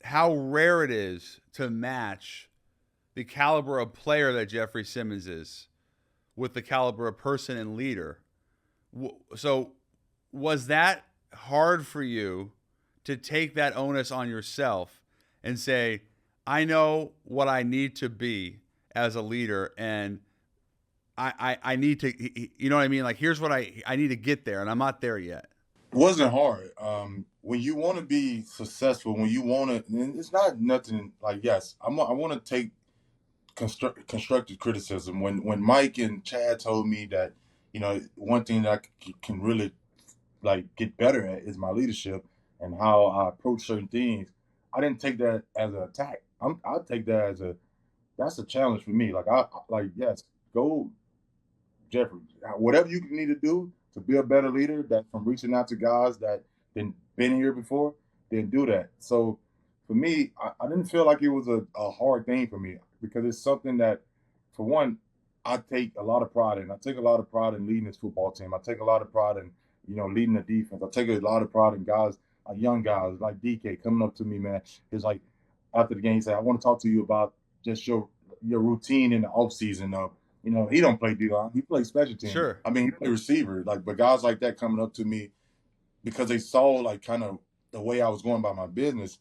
how rare it is to match the caliber of player that Jeffery Simmons is with the caliber of person and leader. So was that hard for you to take that onus on yourself and say, I know what I need to be as a leader, and I need to, you know what I mean? Like, here's what I need to get there, and I'm not there yet. It wasn't hard. When you want to be successful, when you want to, and it's not nothing like, yes, I want to take constructive criticism. When Mike and Chad told me that, one thing that I can really like get better at is my leadership and how I approach certain things, I didn't take that as an attack. I take that as that's a challenge for me. Yes, go, Jeffrey, whatever you need to do to be a better leader, that from reaching out to guys that been here before, then do that. So for me, I didn't feel like it was a hard thing for me, because it's something that, for one, I take a lot of pride in. I take a lot of pride in leading this football team. I take a lot of pride in, leading the defense. I take a lot of pride in guys, young guys like DK coming up to me, man. It's like after the game, he said, I want to talk to you about just your routine in the offseason of, he don't play D-line. He plays special teams. Sure. I mean, he plays receiver. But guys like that coming up to me because they saw kind of the way I was going about my business,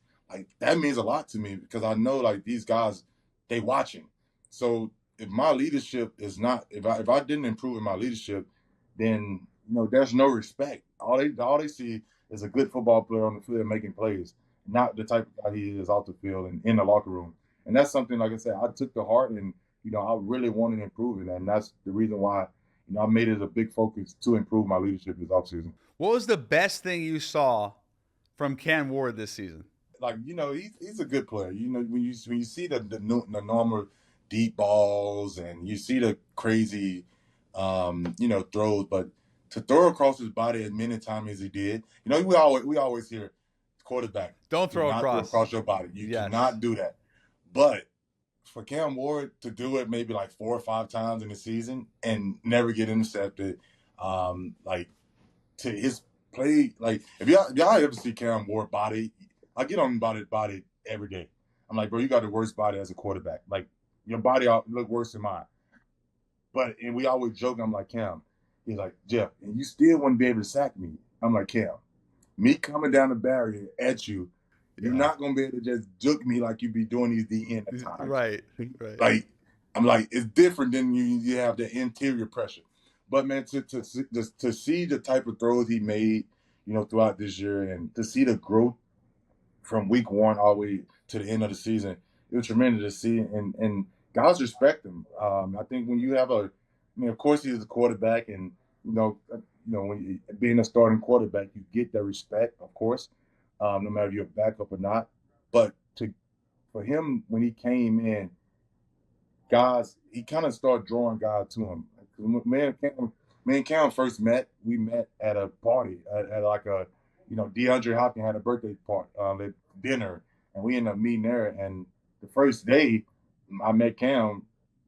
that means a lot to me, because I know these guys, they watching. So if my leadership is not, if I didn't improve in my leadership, then there's no respect. All they see is a good football player on the field making plays, not the type of guy he is off the field and in the locker room. And that's something, like I said, I took to heart, and I really wanted to improve it, and that's the reason why I made it a big focus to improve my leadership this offseason. What was the best thing you saw from Cam Ward this season? He's a good player. When you see the normal deep balls, and you see the crazy throws, but to throw across his body as many times as he did, we always hear quarterback, don't throw across your body. You cannot do that. But for Cam Ward to do it maybe 4 or 5 times in the season and never get intercepted, to his play, if y'all ever see Cam Ward body, I get on about his body every day. I'm like, bro, you got the worst body as a quarterback. Your body look worse than mine. And we always joke. I'm like, Cam. He's like, Jeff, and you still wouldn't be able to sack me. I'm like, Cam, me coming down the barrier at you, you're not going to be able to just juke me like you be doing these DN at times. Right. I'm like, it's different than you have the interior pressure. But, man, to see the type of throws he made, throughout this year, and to see the growth from week 1 all the way to the end of the season, it was tremendous to see. And guys respect him. I think when you have of course he is a quarterback, and, when being a starting quarterback, you get that respect, of course, no matter if you're a backup or not. But for him, when he came in, guys, he kind of started drawing guys to him. Me and Cam first met. We met at a party at a, DeAndre Hopkins had a birthday party, at dinner, and we ended up meeting there. And the first day I met Cam,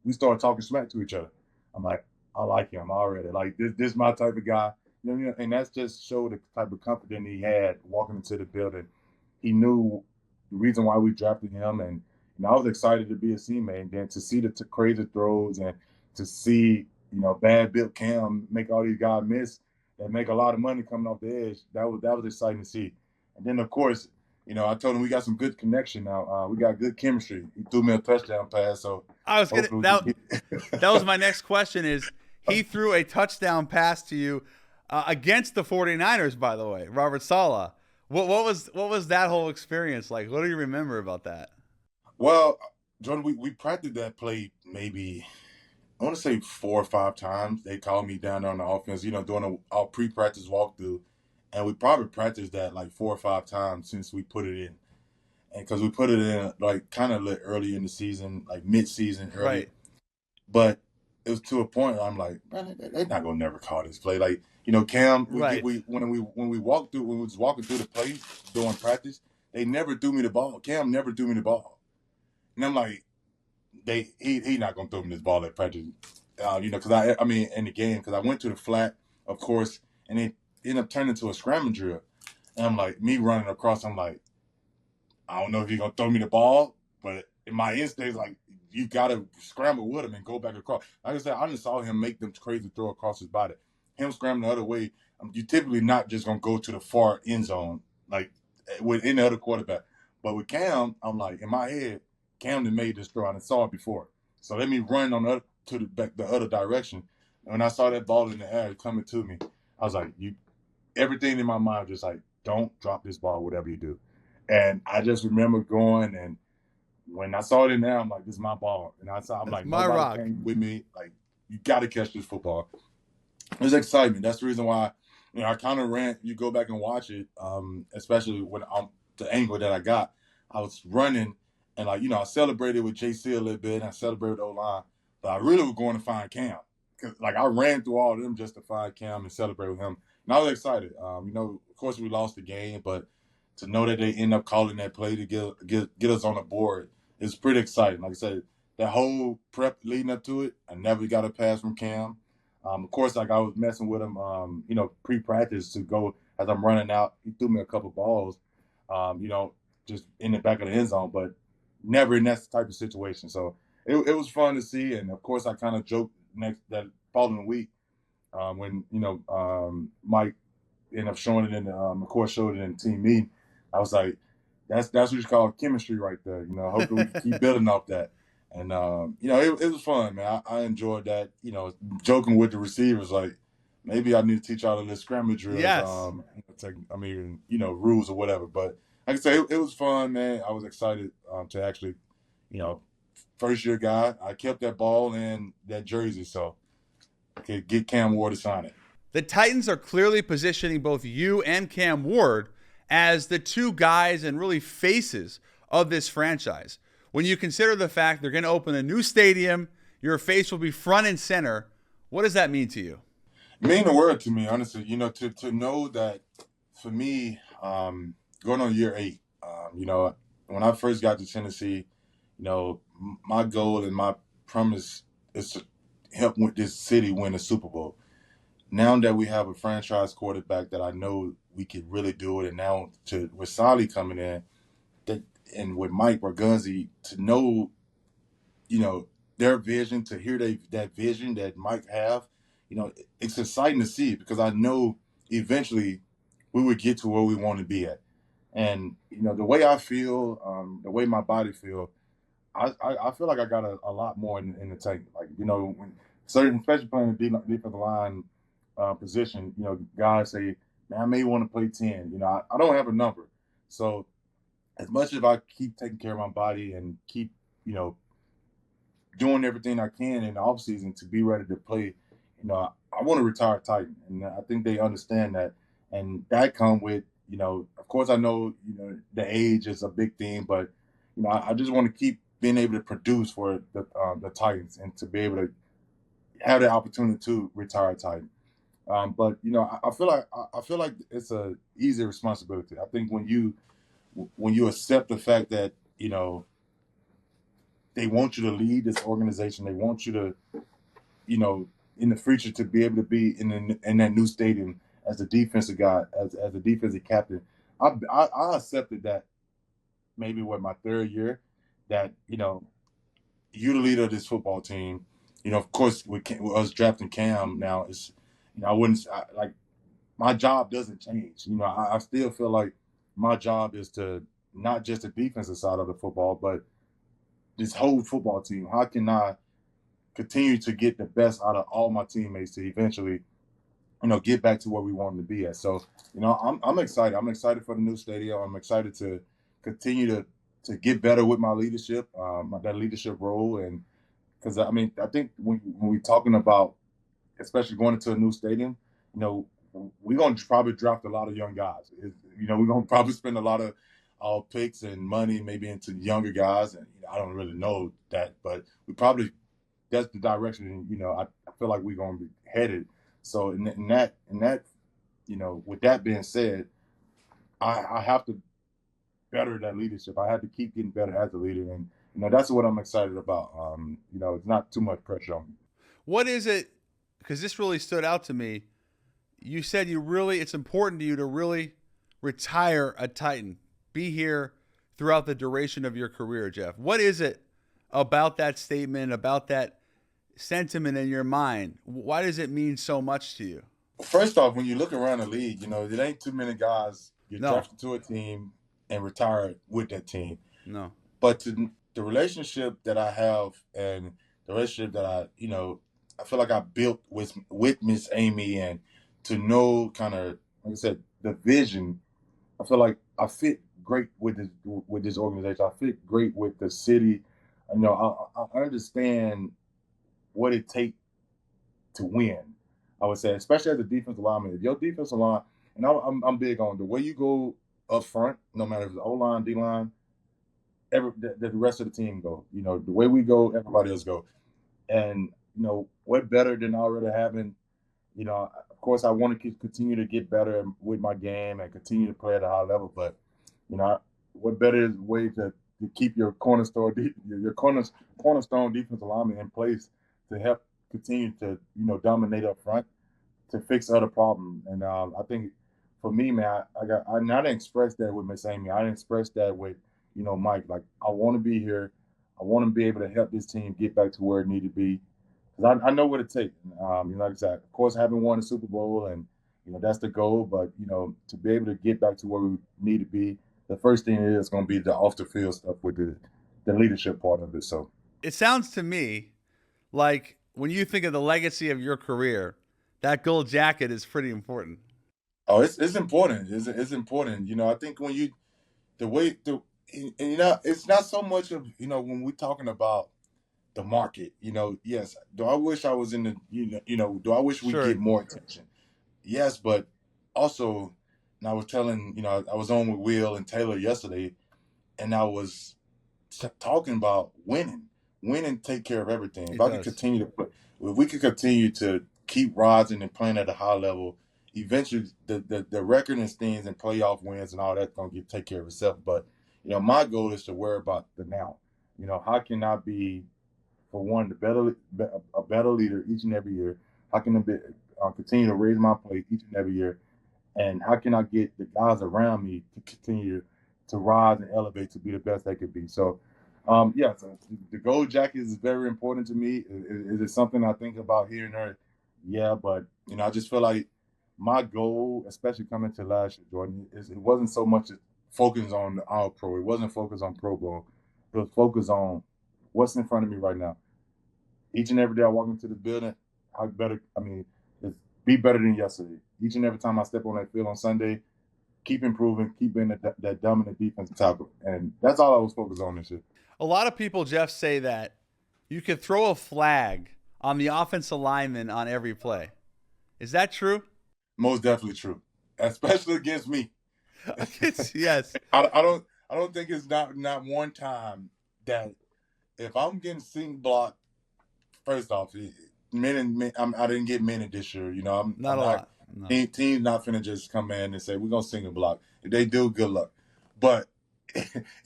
we started talking smack to each other. I'm like, I like him already. This is my type of guy. And that's just showed the type of confidence he had walking into the building. He knew the reason why we drafted him, and I was excited to be a teammate. And then to see the crazy throws and to see bad built Cam make all these guys miss and make a lot of money coming off the edge, that was exciting to see. And then of course, I told him we got some good connection now. We got good chemistry. He threw me a touchdown pass, so I was that was my next question. Is he threw a touchdown pass to you against the 49ers, by the way, Robert Saleh. What was that whole experience like? What do you remember about that? Well, Jordan, we practiced that play maybe, I want to say 4 or 5 times. They called me down there on the offense, doing our pre-practice walkthrough. And we probably practiced that like 4 or 5 times since we put it in. And because we put it in like kind of early in the season, like mid-season early. Right. But it was to a point where I'm like, man, they're not going to never call this play. Like, Cam, Right. when we was walking through the plays during practice, they never threw me the ball. Cam never threw me the ball. And I'm like, he not gonna throw me this ball at practice, because I mean in the game, because I went to the flat, of course, and it ended up turning into a scramble drill, and I'm like, me running across, I'm like, I don't know if he's gonna throw me the ball, but in my instinct, like, you gotta scramble with him and go back across. Like I said, I just saw him make them crazy throw across his body. Him scrambling the other way, you typically not just gonna go to the far end zone like with any other quarterback, but with Cam, I'm like, in my head, Camden made this throw. I saw it before. So let me run to the other direction. And when I saw that ball in the air coming to me, I was like, everything in my mind was just like, don't drop this ball, whatever you do. And I just remember going, and when I saw it in there, I'm like, this is my ball. And I'm like, my nobody rock. came with me. Like, you got to catch this football. It was excitement. That's the reason why, I kind of ran. You go back and watch it, especially when the angle that I got. I was running. And, I celebrated with JC a little bit, and I celebrated with O-line. But I really was going to find Cam. Because, I ran through all of them just to find Cam and celebrate with him. And I was excited. Of course, we lost the game, but to know that they end up calling that play to get us on the board is pretty exciting. Like I said, that whole prep leading up to it, I never got a pass from Cam. Of course, I was messing with him, pre-practice to go as I'm running out. He threw me a couple balls, just in the back of the end zone. But never in that type of situation. So it was fun to see. And of course I kind of joked that following week when, Mike ended up showing it of course showed it in the team meeting. I was like, that's what you call chemistry right there. Hopefully we can keep building off that. And, it was fun, man. I enjoyed that, joking with the receivers, like, maybe I need to teach y'all a little scramble drills. Yes. Rules or whatever. But like I say, it was fun, man. I was excited to actually, first year guy. I kept that ball and that jersey, so I could get Cam Ward to sign it. The Titans are clearly positioning both you and Cam Ward as the two guys and really faces of this franchise. When you consider the fact they're going to open a new stadium, your face will be front and center. What does that mean to you? It means the world to me, honestly. To know that for me, going on year 8, when I first got to Tennessee, my goal and my promise is to help with this city win a Super Bowl. Now that we have a franchise quarterback that I know we could really do it, and now with Saleh coming in, and with Mike Bergunzi, to know, their vision, to hear that vision that Mike have, it's exciting to see, because I know eventually we would get to where we want to be at. And, the way I feel, the way my body feel, I feel like I got a lot more in the tank. Like, when especially playing the defensive line position, guys say, man, I may want to play 10. I don't have a number. So as much as I keep taking care of my body and keep, doing everything I can in the offseason to be ready to play, I want to retire Titan. And I think they understand that. And that come with, of course I know, the age is a big thing, but, I just want to keep being able to produce for the Titans and to be able to have the opportunity to retire Titan. But, I feel like it's a easy responsibility. I think when you accept the fact that, they want you to lead this organization, they want you to, in the future to be able to be in that new stadium as a defensive guy, as a defensive captain, I accepted that maybe with my third year that, you're the leader of this football team. Of course, with us drafting Cam now, I wouldn't like my job doesn't change. I still feel like my job is to not just the defensive side of the football, but this whole football team. How can I continue to get the best out of all my teammates to eventually, get back to where we want them to be at? So, I'm excited. I'm excited for the new stadium. I'm excited to continue to get better with my leadership, that leadership role. And because, I think when we're talking about, especially going into a new stadium, we're going to probably draft a lot of young guys. We're going to probably spend a lot of our picks and money maybe into younger guys. And I don't really know that, but that's the direction, I feel like we're going to be headed. So in that, with that being said, I have to better that leadership. I have to keep getting better as a leader. And, that's what I'm excited about. It's not too much pressure on me. What is it? Because this really stood out to me. You said it's important to you to really retire a Titan, be here throughout the duration of your career, Jeff. What is it about that statement, about that sentiment in your mind? Why does it mean so much to you? First off, when you look around the league, there ain't too many guys get drafted to a team and retire with that team. No. But the relationship that I have and the relationship that I feel like I built with Miss Amy, and to know kind of, like I said, the vision, I feel like I fit great with this organization. I fit great with the city. I understand what it takes to win. I would say, especially as a defensive lineman, if your defensive line, and I'm big on the way you go up front, no matter if it's O-line, D-line, the rest of the team go. The way we go, everybody else go. And, what better than already having, of course, I want to continue to get better with my game and continue to play at a high level. But, what better is a way to keep your cornerstone defensive lineman in place to help continue to, dominate up front, to fix other problems. And I think for me, man, I didn't express that with Miss Amy. I didn't express that with, Mike. Like, I want to be here. I want to be able to help this team get back to where it needed to be. Because I know what it takes. Like I said, of course, having won the Super Bowl, and, that's the goal. But, to be able to get back to where we need to be, the first thing is going to be the off-the-field stuff with the leadership part of it. So it sounds to me like when you think of the legacy of your career, that gold jacket is pretty important. Oh, it's important. It's important. I think when it's not so much of, when we're talking about the market, yes. Do I wish I was in the, do I wish we get more attention? Yes, but also, and I was telling, I was on with Will and Taylor yesterday, and I was talking about winning. Winning take care of everything. If we could continue to keep rising and playing at a high level, eventually the record and stands and playoff wins and all that's going to take care of itself. But, my goal is to worry about the now. How can I be, for one, a better leader each and every year? How can I continue to raise my play each and every year? And how can I get the guys around me to continue to rise and elevate to be the best they could be? So, so the gold jacket is very important to me. Is it something I think about here and there? Yeah, but, I just feel like my goal, especially coming to last year, Jordan, it wasn't so much focused on the All-Pro. It wasn't focused on Pro Bowl. It was focused on what's in front of me right now. Each and every day I walk into the building, it's be better than yesterday. Each and every time I step on that field on Sunday, keep improving, keep being that dominant defensive tackle. And that's all I was focused on this year. A lot of people, Jeff, say that you could throw a flag on the offensive lineman on every play. Is that true? Most definitely true, especially against me. Yes. I don't think it's not one time that if I'm getting sink blocked, first off, I didn't get many this year. I'm not a lot. No. Team's not finna just come in and say, we're going to sing a block. If they do, good luck. But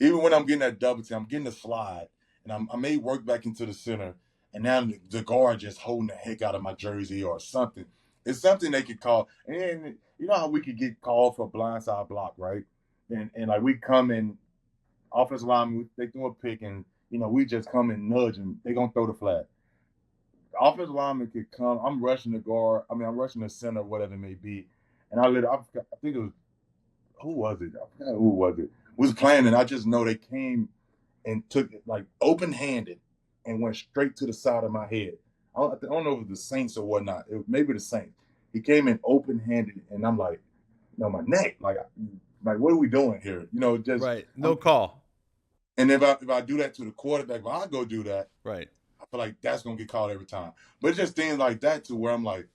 even when I'm getting that double team, I'm getting a slide, and I may work back into the center, and now the guard just holding the heck out of my jersey or something. It's something they could call. And you know how we could get called for blindside block, right? And like we come in, offensive lineman, they throw a pick, and we just come and nudge them. They're gonna throw the flag. The offensive lineman could come. I'm rushing the guard. I'm rushing the center, whatever it may be. And I think it was, who was it? I forgot who was it. Was playing, and I just know they came and took it like open-handed and went straight to the side of my head. I don't know if it was the Saints or whatnot. Maybe the Saints. He came in open-handed, and I'm like, my neck. Like, what are we doing here? Just right. No call. And if I do that to the quarterback, if I go do that, right, I feel like that's gonna get called every time. But it's just things like that to where I'm like,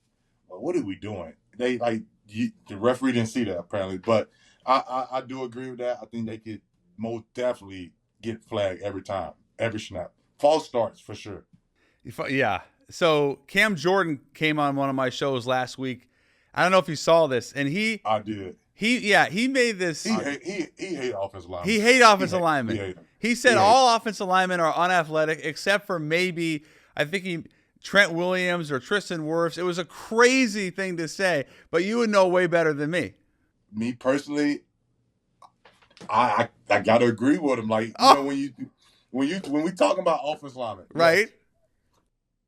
well, what are we doing? They the referee didn't see that apparently, but I do agree with that. I think they could most definitely get flagged every time, every snap. False starts for sure. Yeah. So Cam Jordan came on one of my shows last week. I don't know if you saw this, and I did. He made this. He hate offensive linemen. He hate offensive linemen. He said all offensive linemen are unathletic except for maybe, I think Trent Williams or Tristan Wirfs. It was a crazy thing to say, but you would know way better than me. Me personally, I gotta agree with him. Like when we talking about offensive linemen, right? Yes.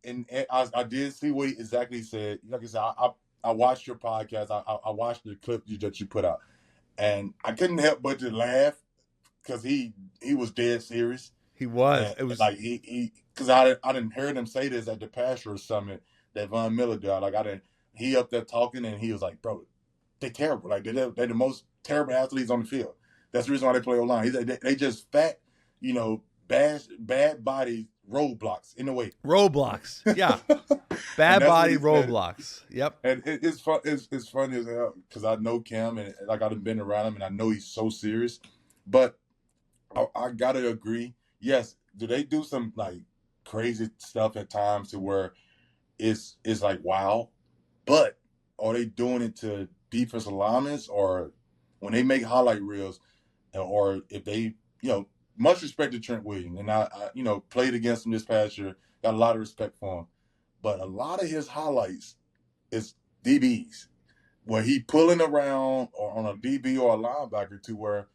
And I did see what he exactly said. Like I said, I watched your podcast. I watched the clip that you put out, and I couldn't help but to laugh because he was dead serious. He was. And it was like because I didn't hear him say this at the Pastor Summit that Von Miller did. He up there talking, and he was like, "Bro, they're terrible. Like they're the most terrible athletes on the field. That's the reason why they play O-line. They just fat, bad body roadblocks in the way. Roadblocks, yeah, bad body roadblocks. Yep. And it's fun. It's funny as hell because I know Cam and like I've been around him and I know he's so serious. But I gotta agree. Yes, do they do some like crazy stuff at times to where it's like wow, but are they doing it to defensive linemen or when they make highlight reels, or if they much respect to Trent Williams, and I played against him this past year. Got a lot of respect for him, but a lot of his highlights is DBs, where he pulling around or on a DB or a linebacker to where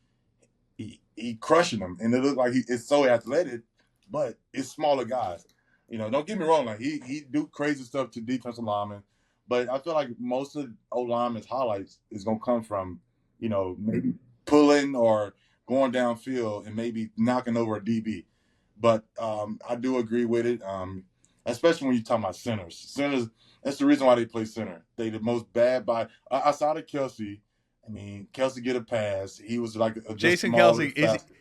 he crushing them, and it looks like it's so athletic, but it's smaller guys. Don't get me wrong, like he do crazy stuff to defensive linemen, but I feel like most of O linemen's highlights is gonna come from maybe pulling or going downfield and maybe knocking over a DB. But I do agree with it, especially when you're talking about centers. Centers, that's the reason why they play center. They the most bad by outside of Kelsey. I mean, Kelsey get a pass. He was like Jason Kelsey.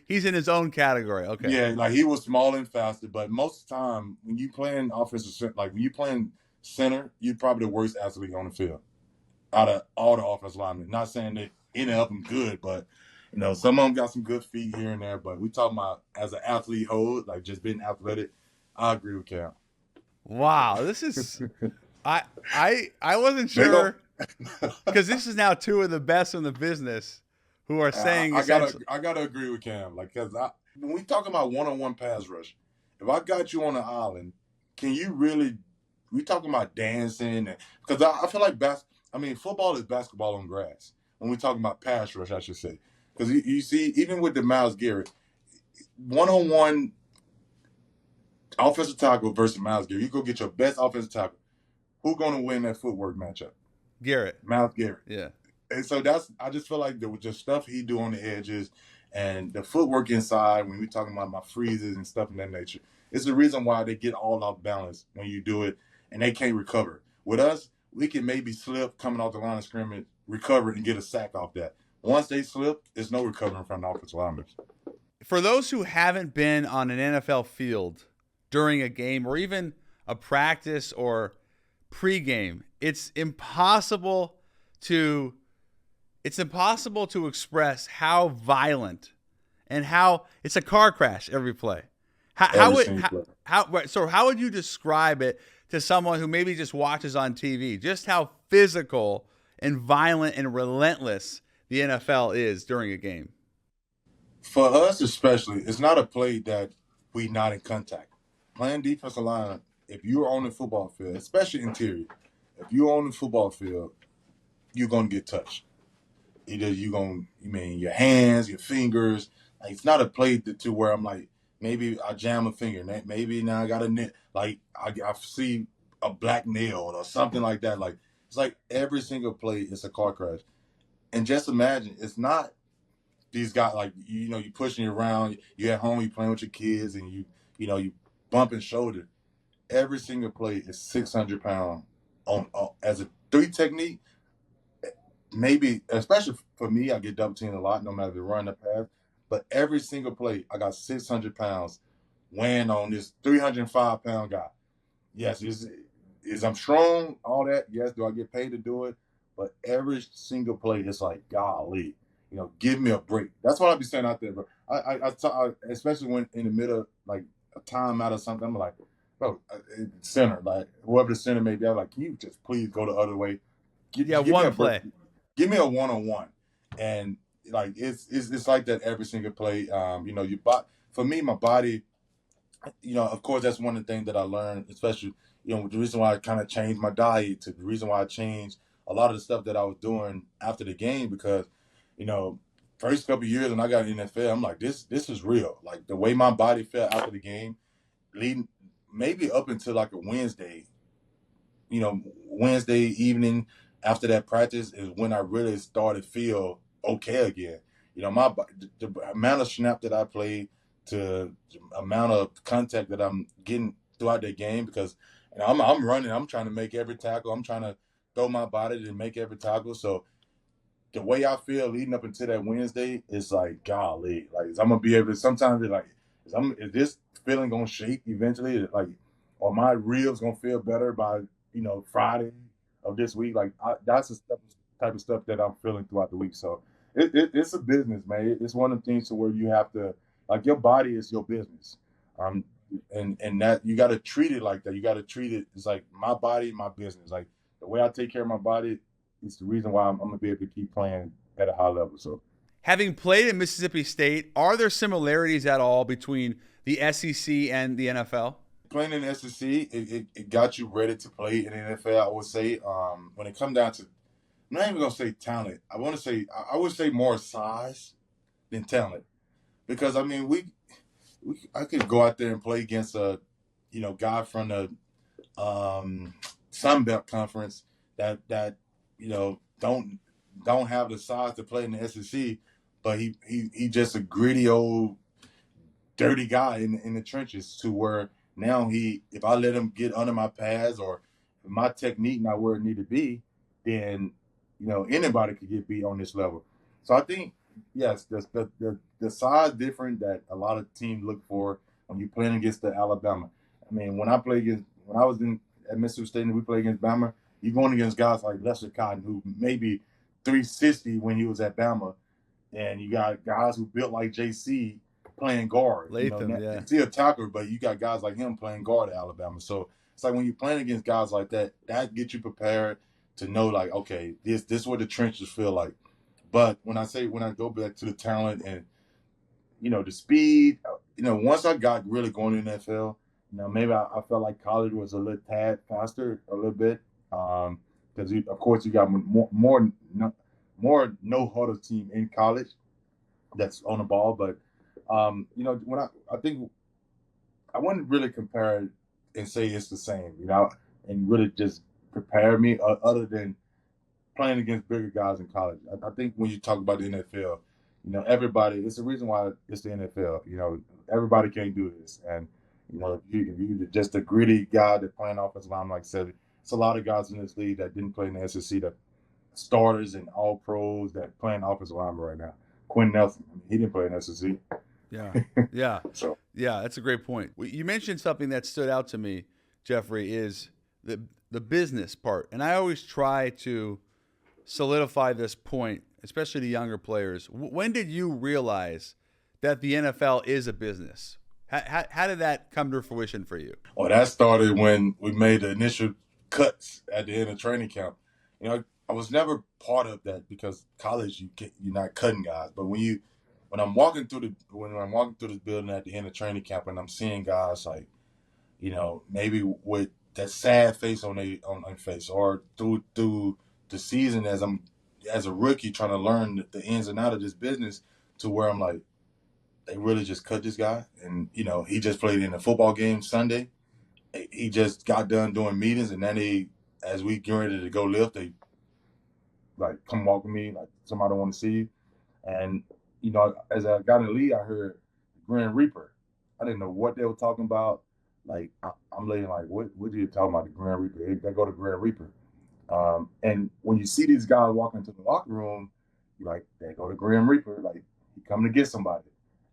He's in his own category. Okay. Yeah, like he was small and faster. But most of the time, when you playing offensive center, like when you playing center, you're probably the worst athlete on the field out of all the offensive linemen. Not saying that any of them good, but some of them got some good feet here and there. But we talking about as an athlete whole, like just being athletic. I agree with Cam. Wow, this is I wasn't sure because this is now two of the best in the business who are saying I gotta agree with Cam. Like, cause when we talking about one-on-one pass rush, if I got you on an island, can you really? We talking about dancing because I feel like football is basketball on grass. When we talking about pass rush, I should say, because you see, even with the Myles Garrett, one-on-one offensive tackle versus Myles Garrett, you go get your best offensive tackle. Who's going to win that footwork matchup? Garrett. Myles Garrett. Yeah. And so I just feel like there was just stuff he do on the edges and the footwork inside when we talking about my freezes and stuff of that nature. It's the reason why they get all off balance when you do it and they can't recover. With us, we can maybe slip coming off the line of scrimmage, recover and get a sack off that. Once they slip, there's no recovering from the offensive linemen. For those who haven't been on an NFL field during a game or even a practice or pregame, it's impossible to express how violent and how it's a car crash every play. How would you describe it to someone who maybe just watches on TV? Just how physical and violent and relentless the NFL is during a game. For us especially, it's not a play that we not in contact. Playing defensive line, if you're on the football field, especially interior, if you're on the football field, you're gonna get touched. Either your hands, your fingers. Like, it's not a play to where I'm like, maybe I jam a finger, maybe now I got a net. Like I see a black nail or something like that. Like, it's like every single play is a car crash. And just imagine, it's not these guys like you pushing you around. You at home, you playing with your kids, and you bumping shoulder. Every single play is 600 pounds on as a 3 technique. Maybe, especially for me, I get double teamed a lot, no matter the run or pass. But every single play, I got 600 pounds weighing on this 305-pound guy. Yes, is I'm strong, all that. Yes, do I get paid to do it? But every single play, it's like, golly, give me a break. That's what I be saying out there, bro. I especially when in the middle, like a timeout or something, I'm like, bro, center, like whoever the center may be, I'm like, can you just please go the other way? Give one play. Give me a one-on-one, and like it's like that every single play. For me, my body, of course, that's one of the things that I learned, especially the reason why I kind of changed my diet, to the reason why I changed a lot of the stuff that I was doing after the game, because first couple of years when I got in the NFL, I'm like, this is real. Like the way my body felt after the game, leading maybe up until like a Wednesday evening. After that practice is when I really started to feel okay again. The amount of snap that I played, to the amount of contact that I'm getting throughout the game, because I'm running, I'm trying to make every tackle, I'm trying to throw my body to make every tackle. So the way I feel leading up until that Wednesday is like, golly, like I'm gonna be able to sometimes be like, is this feeling gonna shake eventually? Like, are my ribs gonna feel better by Friday of this week? Like that's the type of stuff that I'm feeling throughout the week. So it's a business, man. It's one of the things to where you have to, like, your body is your business, and that you got to treat it like that. You got to treat it, it's like my body, my business. Like the way I take care of my body, it's the reason why I'm gonna be able to keep playing at a high level. So, having played at Mississippi State, are there similarities at all between the SEC and the NFL? Playing in the SEC, it got you ready to play in the NFL. I would say, when it comes down to, I'm not even gonna say talent. I would say more size than talent, because I mean I could go out there and play against a guy from the Sun Belt Conference that don't have the size to play in the SEC, but he just a gritty old dirty guy in the trenches, to where now if I let him get under my pads, or if my technique not where it need to be, then anybody could get beat on this level. So I think, yes, the size different that a lot of teams look for when you're playing against the Alabama. I mean, when I was at Mississippi State and we played against Bama, you're going against guys like Lester Cotton, who maybe 360 when he was at Bama, and you got guys who built like JC playing guard. Latham, yeah. He's a attacker, but you got guys like him playing guard at Alabama. So it's like when you're playing against guys like that, that gets you prepared to know, like, okay, this is what the trenches feel like. But when I go back to the talent and the speed, once I got really going in the NFL, maybe I felt like college was a little tad faster, a little bit, because of course you got more no huddle team in college that's on the ball. But when I think I wouldn't really compare it and say it's the same, and really just prepare me, other than playing against bigger guys in college. I think when you talk about the NFL, everybody, it's the reason why it's the NFL. Everybody can't do this. And, if you're just a gritty guy that playing offensive line, like I said, it's a lot of guys in this league that didn't play in the SEC, that starters and all pros that playing offensive lineman right now. Quinn Nelson, he didn't play in the SEC. Yeah. So, yeah, that's a great point. You mentioned something that stood out to me, Jeffrey, is the business part. And I always try to solidify this point, especially to younger players. When did you realize that the NFL is a business? How did that come to fruition for you? Well, that started when we made the initial cuts at the end of training camp. I was never part of that, because college you're not cutting guys. But when I'm walking through this building at the end of training camp, and I'm seeing guys like, maybe with that sad face on their face, or through the season as I'm as a rookie trying to learn the ins and out of this business, to where I'm like, they really just cut this guy. And he just played in a football game Sunday. He just got done doing meetings, and then as we get ready to go lift, they like come walk with me like somebody want to see you. And as I got in the league, I heard Grand Reaper. I didn't know what they were talking about. Like I'm laying like, what are you talking about, the Grand Reaper? They go to Grand Reaper. And when you see these guys walking into the locker room, you're like, they go to Grand Reaper. Like, he coming to get somebody.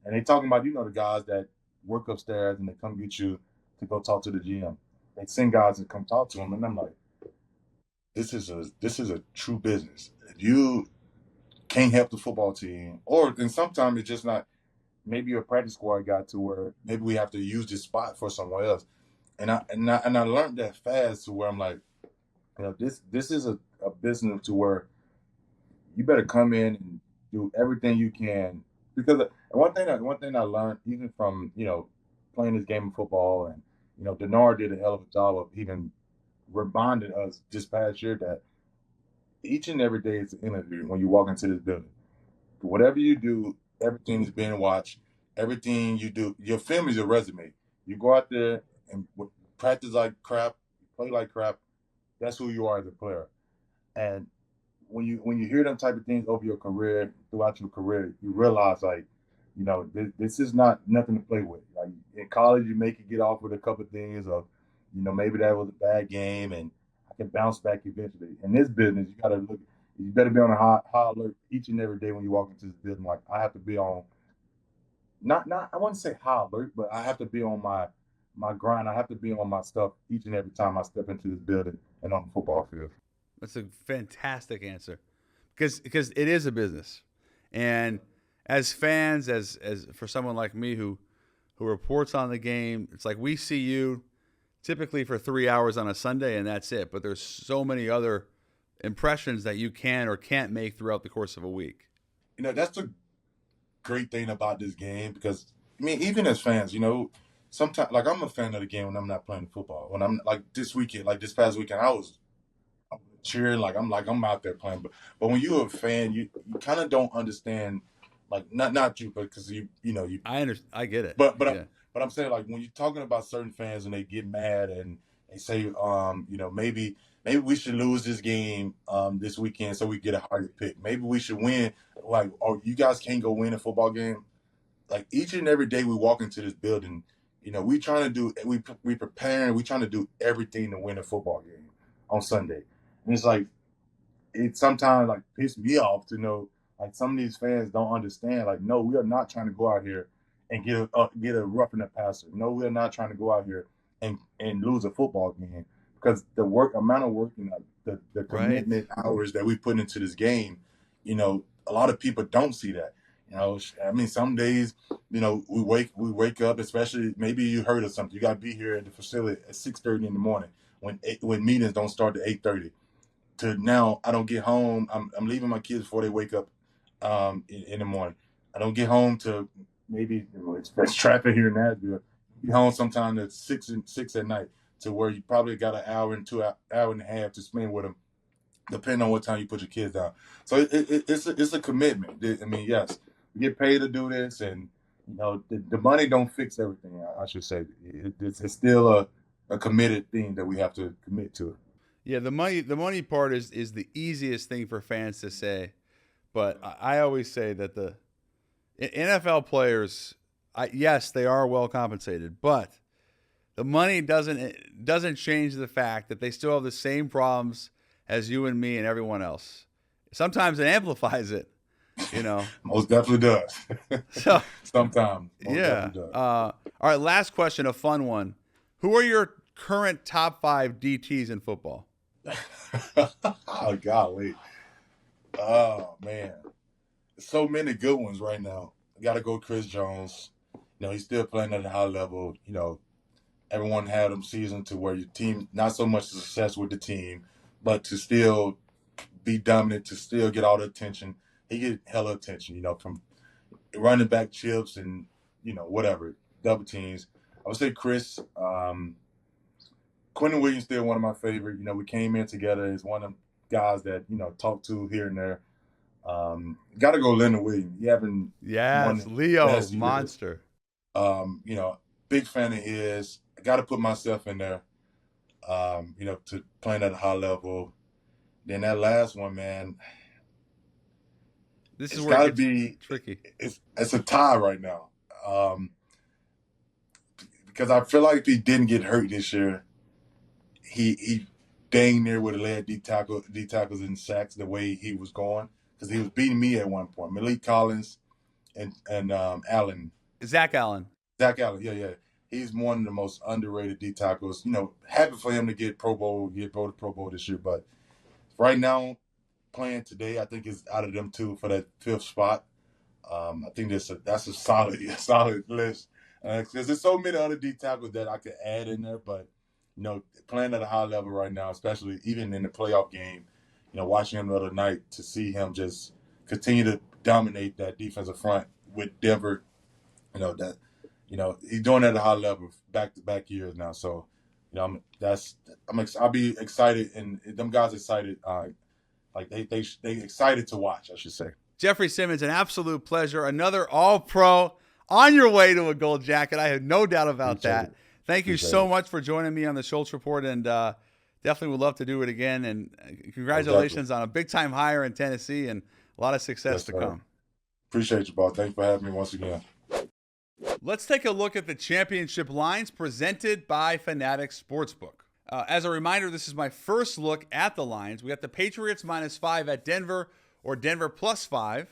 And they talking about, the guys that work upstairs and they come get you to go talk to the GM. They send guys to come talk to him. And I'm like, this is a true business. If you can't help the football team, and sometimes it's just not, maybe your practice squad got to where maybe we have to use this spot for someone else. And I learned that fast, to where I'm like, this is a business to where you better come in and do everything you can. Because one thing I learned, even from playing this game of football, and Denard did a hell of a job of even reminding us this past year that each and every day is an interview when you walk into this building. Whatever you do, everything is being watched. Everything you do, your film is your resume. You go out there and practice like crap, play like crap. That's who you are as a player. And when you hear them type of things over your career, throughout your career, you realize, like, this is not nothing to play with. Like, in college, you make it get off with a couple of things, or maybe that was a bad game, and I can bounce back eventually. In this business, you better be on a high alert each and every day when you walk into this building. Like, I have to be on, not I wouldn't say high alert, but I have to be on my grind. I have to be on my stuff each and every time I step into this building and on the football field. That's a fantastic answer, because it is a business, and as fans, as for someone like me who reports on the game, it's like we see you typically for 3 hours on a Sunday, and that's it. But there's so many other impressions that you can or can't make throughout the course of a week. That's the great thing about this game, because even as fans, sometimes, like, I'm a fan of the game when I'm not playing football. When I'm like this past weekend, I was cheering, like I'm out there playing. But when you're a fan, you kind of don't understand, like, not you, but because you. I get it. But yeah. I'm saying, like, when you're talking about certain fans and they get mad and they say, maybe we should lose this game this weekend so we get a higher pick. Maybe we should win. Like, oh, you guys can't go win a football game. Like, each and every day we walk into this building, we trying to do, we preparing, we trying to do everything to win a football game on Sunday. And it's like, it sometimes, like, pisses me off to know, like, some of these fans don't understand. Like, no, we are not trying to go out here and get a roughing the passer. No, we are not trying to go out here and lose a football game, because the amount of work, the commitment hours that we put into this game, a lot of people don't see that. Some days, we wake up, especially maybe you heard of something. You got to be here at the facility at 6:30 in the morning when meetings don't start at 8:30. To now, I don't get home. I'm leaving my kids before they wake up in the morning. I don't get home to maybe it's traffic here in Nashville. Get home sometime at 6 at night, to where you probably got an hour and a half to spend with them, depending on what time you put your kids down. So it's a commitment. Yes, we get paid to do this, and the money don't fix everything. I should say it's still a committed thing that we have to commit to. Yeah, the money part is the easiest thing for fans to say, but I always say that the NFL players, yes, they are well compensated, but the money doesn't change the fact that they still have the same problems as you and me and everyone else. Sometimes it amplifies it, Most definitely does. So sometimes. Most yeah. definitely does. All right, last question, a fun one. Who are your current top 5 DTs in football? Oh, golly. Oh, man. So many good ones right now. I got to go Chris Jones. He's still playing at a high level. Everyone had him seasoned to where your team, not so much success with the team, but to still be dominant, to still get all the attention. He get hella attention, from running back chips and, whatever, double teams. I would say Chris. Quentin Williams still one of my favorite. You know, we came in together as one of them guys that, you know, talk to here and there. Got to go Leonard Williams. He haven't won Leo last year. monster. You know, big fan of his. I got to put myself in there. You know, to playing at a high level. Then that last one, man. This it's is where got to it be gets tricky. It's a tie right now. Because I feel like if he didn't get hurt this year, he dang near would have led D tackles in sacks the way he was going, because he was beating me at one point. Malik Collins and Allen. Zach Allen. Yeah. He's one of the most underrated D tackles. You know, happy for him to get Pro Bowl this year, but right now, playing today, I think is out of them two for that 5th spot. I think that's a solid list. Because there's so many other D tackles that I could add in there, but you know, playing at a high level right now, especially even in the playoff game, you know, watching him the other night, to see him just continue to dominate that defensive front with Denver, he's doing it at a high level back-to-back years now. So, you know, I'll be excited, and them guys excited. Like they excited to watch, I should say. Jeffery Simmons, an absolute pleasure. Another All-Pro on your way to a gold jacket. I have no doubt about that. Thank you so much for joining me on the Schultz Report, and definitely would love to do it again. And congratulations on a big-time hire in Tennessee and a lot of success to come. Appreciate you, Bob. Thanks for having me once again. Let's take a look at the championship lines presented by Fanatics Sportsbook. As a reminder, this is my first look at the lines. We got the Patriots -5 at Denver, or Denver +5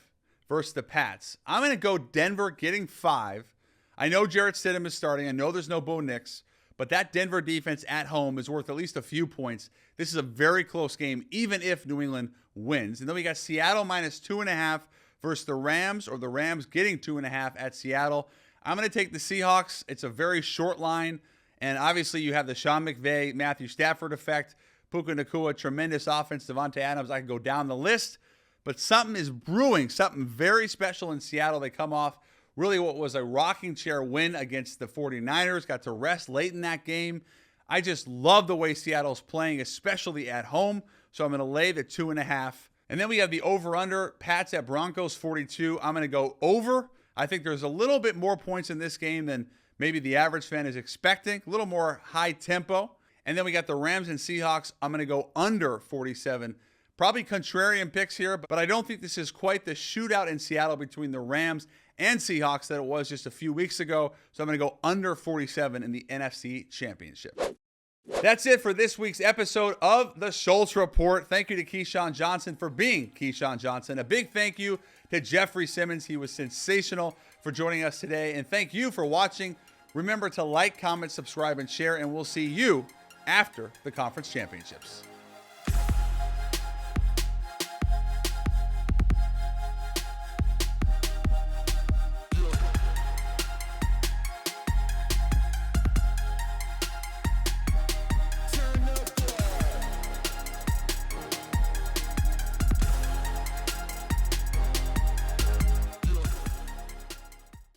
versus the Pats. I'm going to go Denver getting 5. I know Jarrett Stidham is starting. I know there's no Bo Nix, but that Denver defense at home is worth at least a few points. This is a very close game, even if New England wins. And then we got Seattle -2.5 versus the Rams, or the Rams getting 2.5 at Seattle. I'm going to take the Seahawks. It's a very short line. And obviously you have the Sean McVay, Matthew Stafford effect. Puka Nacua, tremendous offense. Devontae Adams, I can go down the list. But something is brewing, something very special in Seattle. They come off really what was a rocking chair win against the 49ers. Got to rest late in that game. I just love the way Seattle's playing, especially at home. So I'm going to lay the 2.5. And then we have the over-under. Pats at Broncos 42. I'm going to go over. I think there's a little bit more points in this game than maybe the average fan is expecting. A little more high tempo. And then we got the Rams and Seahawks. I'm going to go under 47. Probably contrarian picks here, but I don't think this is quite the shootout in Seattle between the Rams and Seahawks that it was just a few weeks ago. So I'm going to go under 47 in the NFC Championship. That's it for this week's episode of the Schultz Report. Thank you to Keyshawn Johnson for being Keyshawn Johnson. A big thank you to Jeffery Simmons. He was sensational for joining us today. And thank you for watching. Remember to like, comment, subscribe, and share, and we'll see you after the conference championships.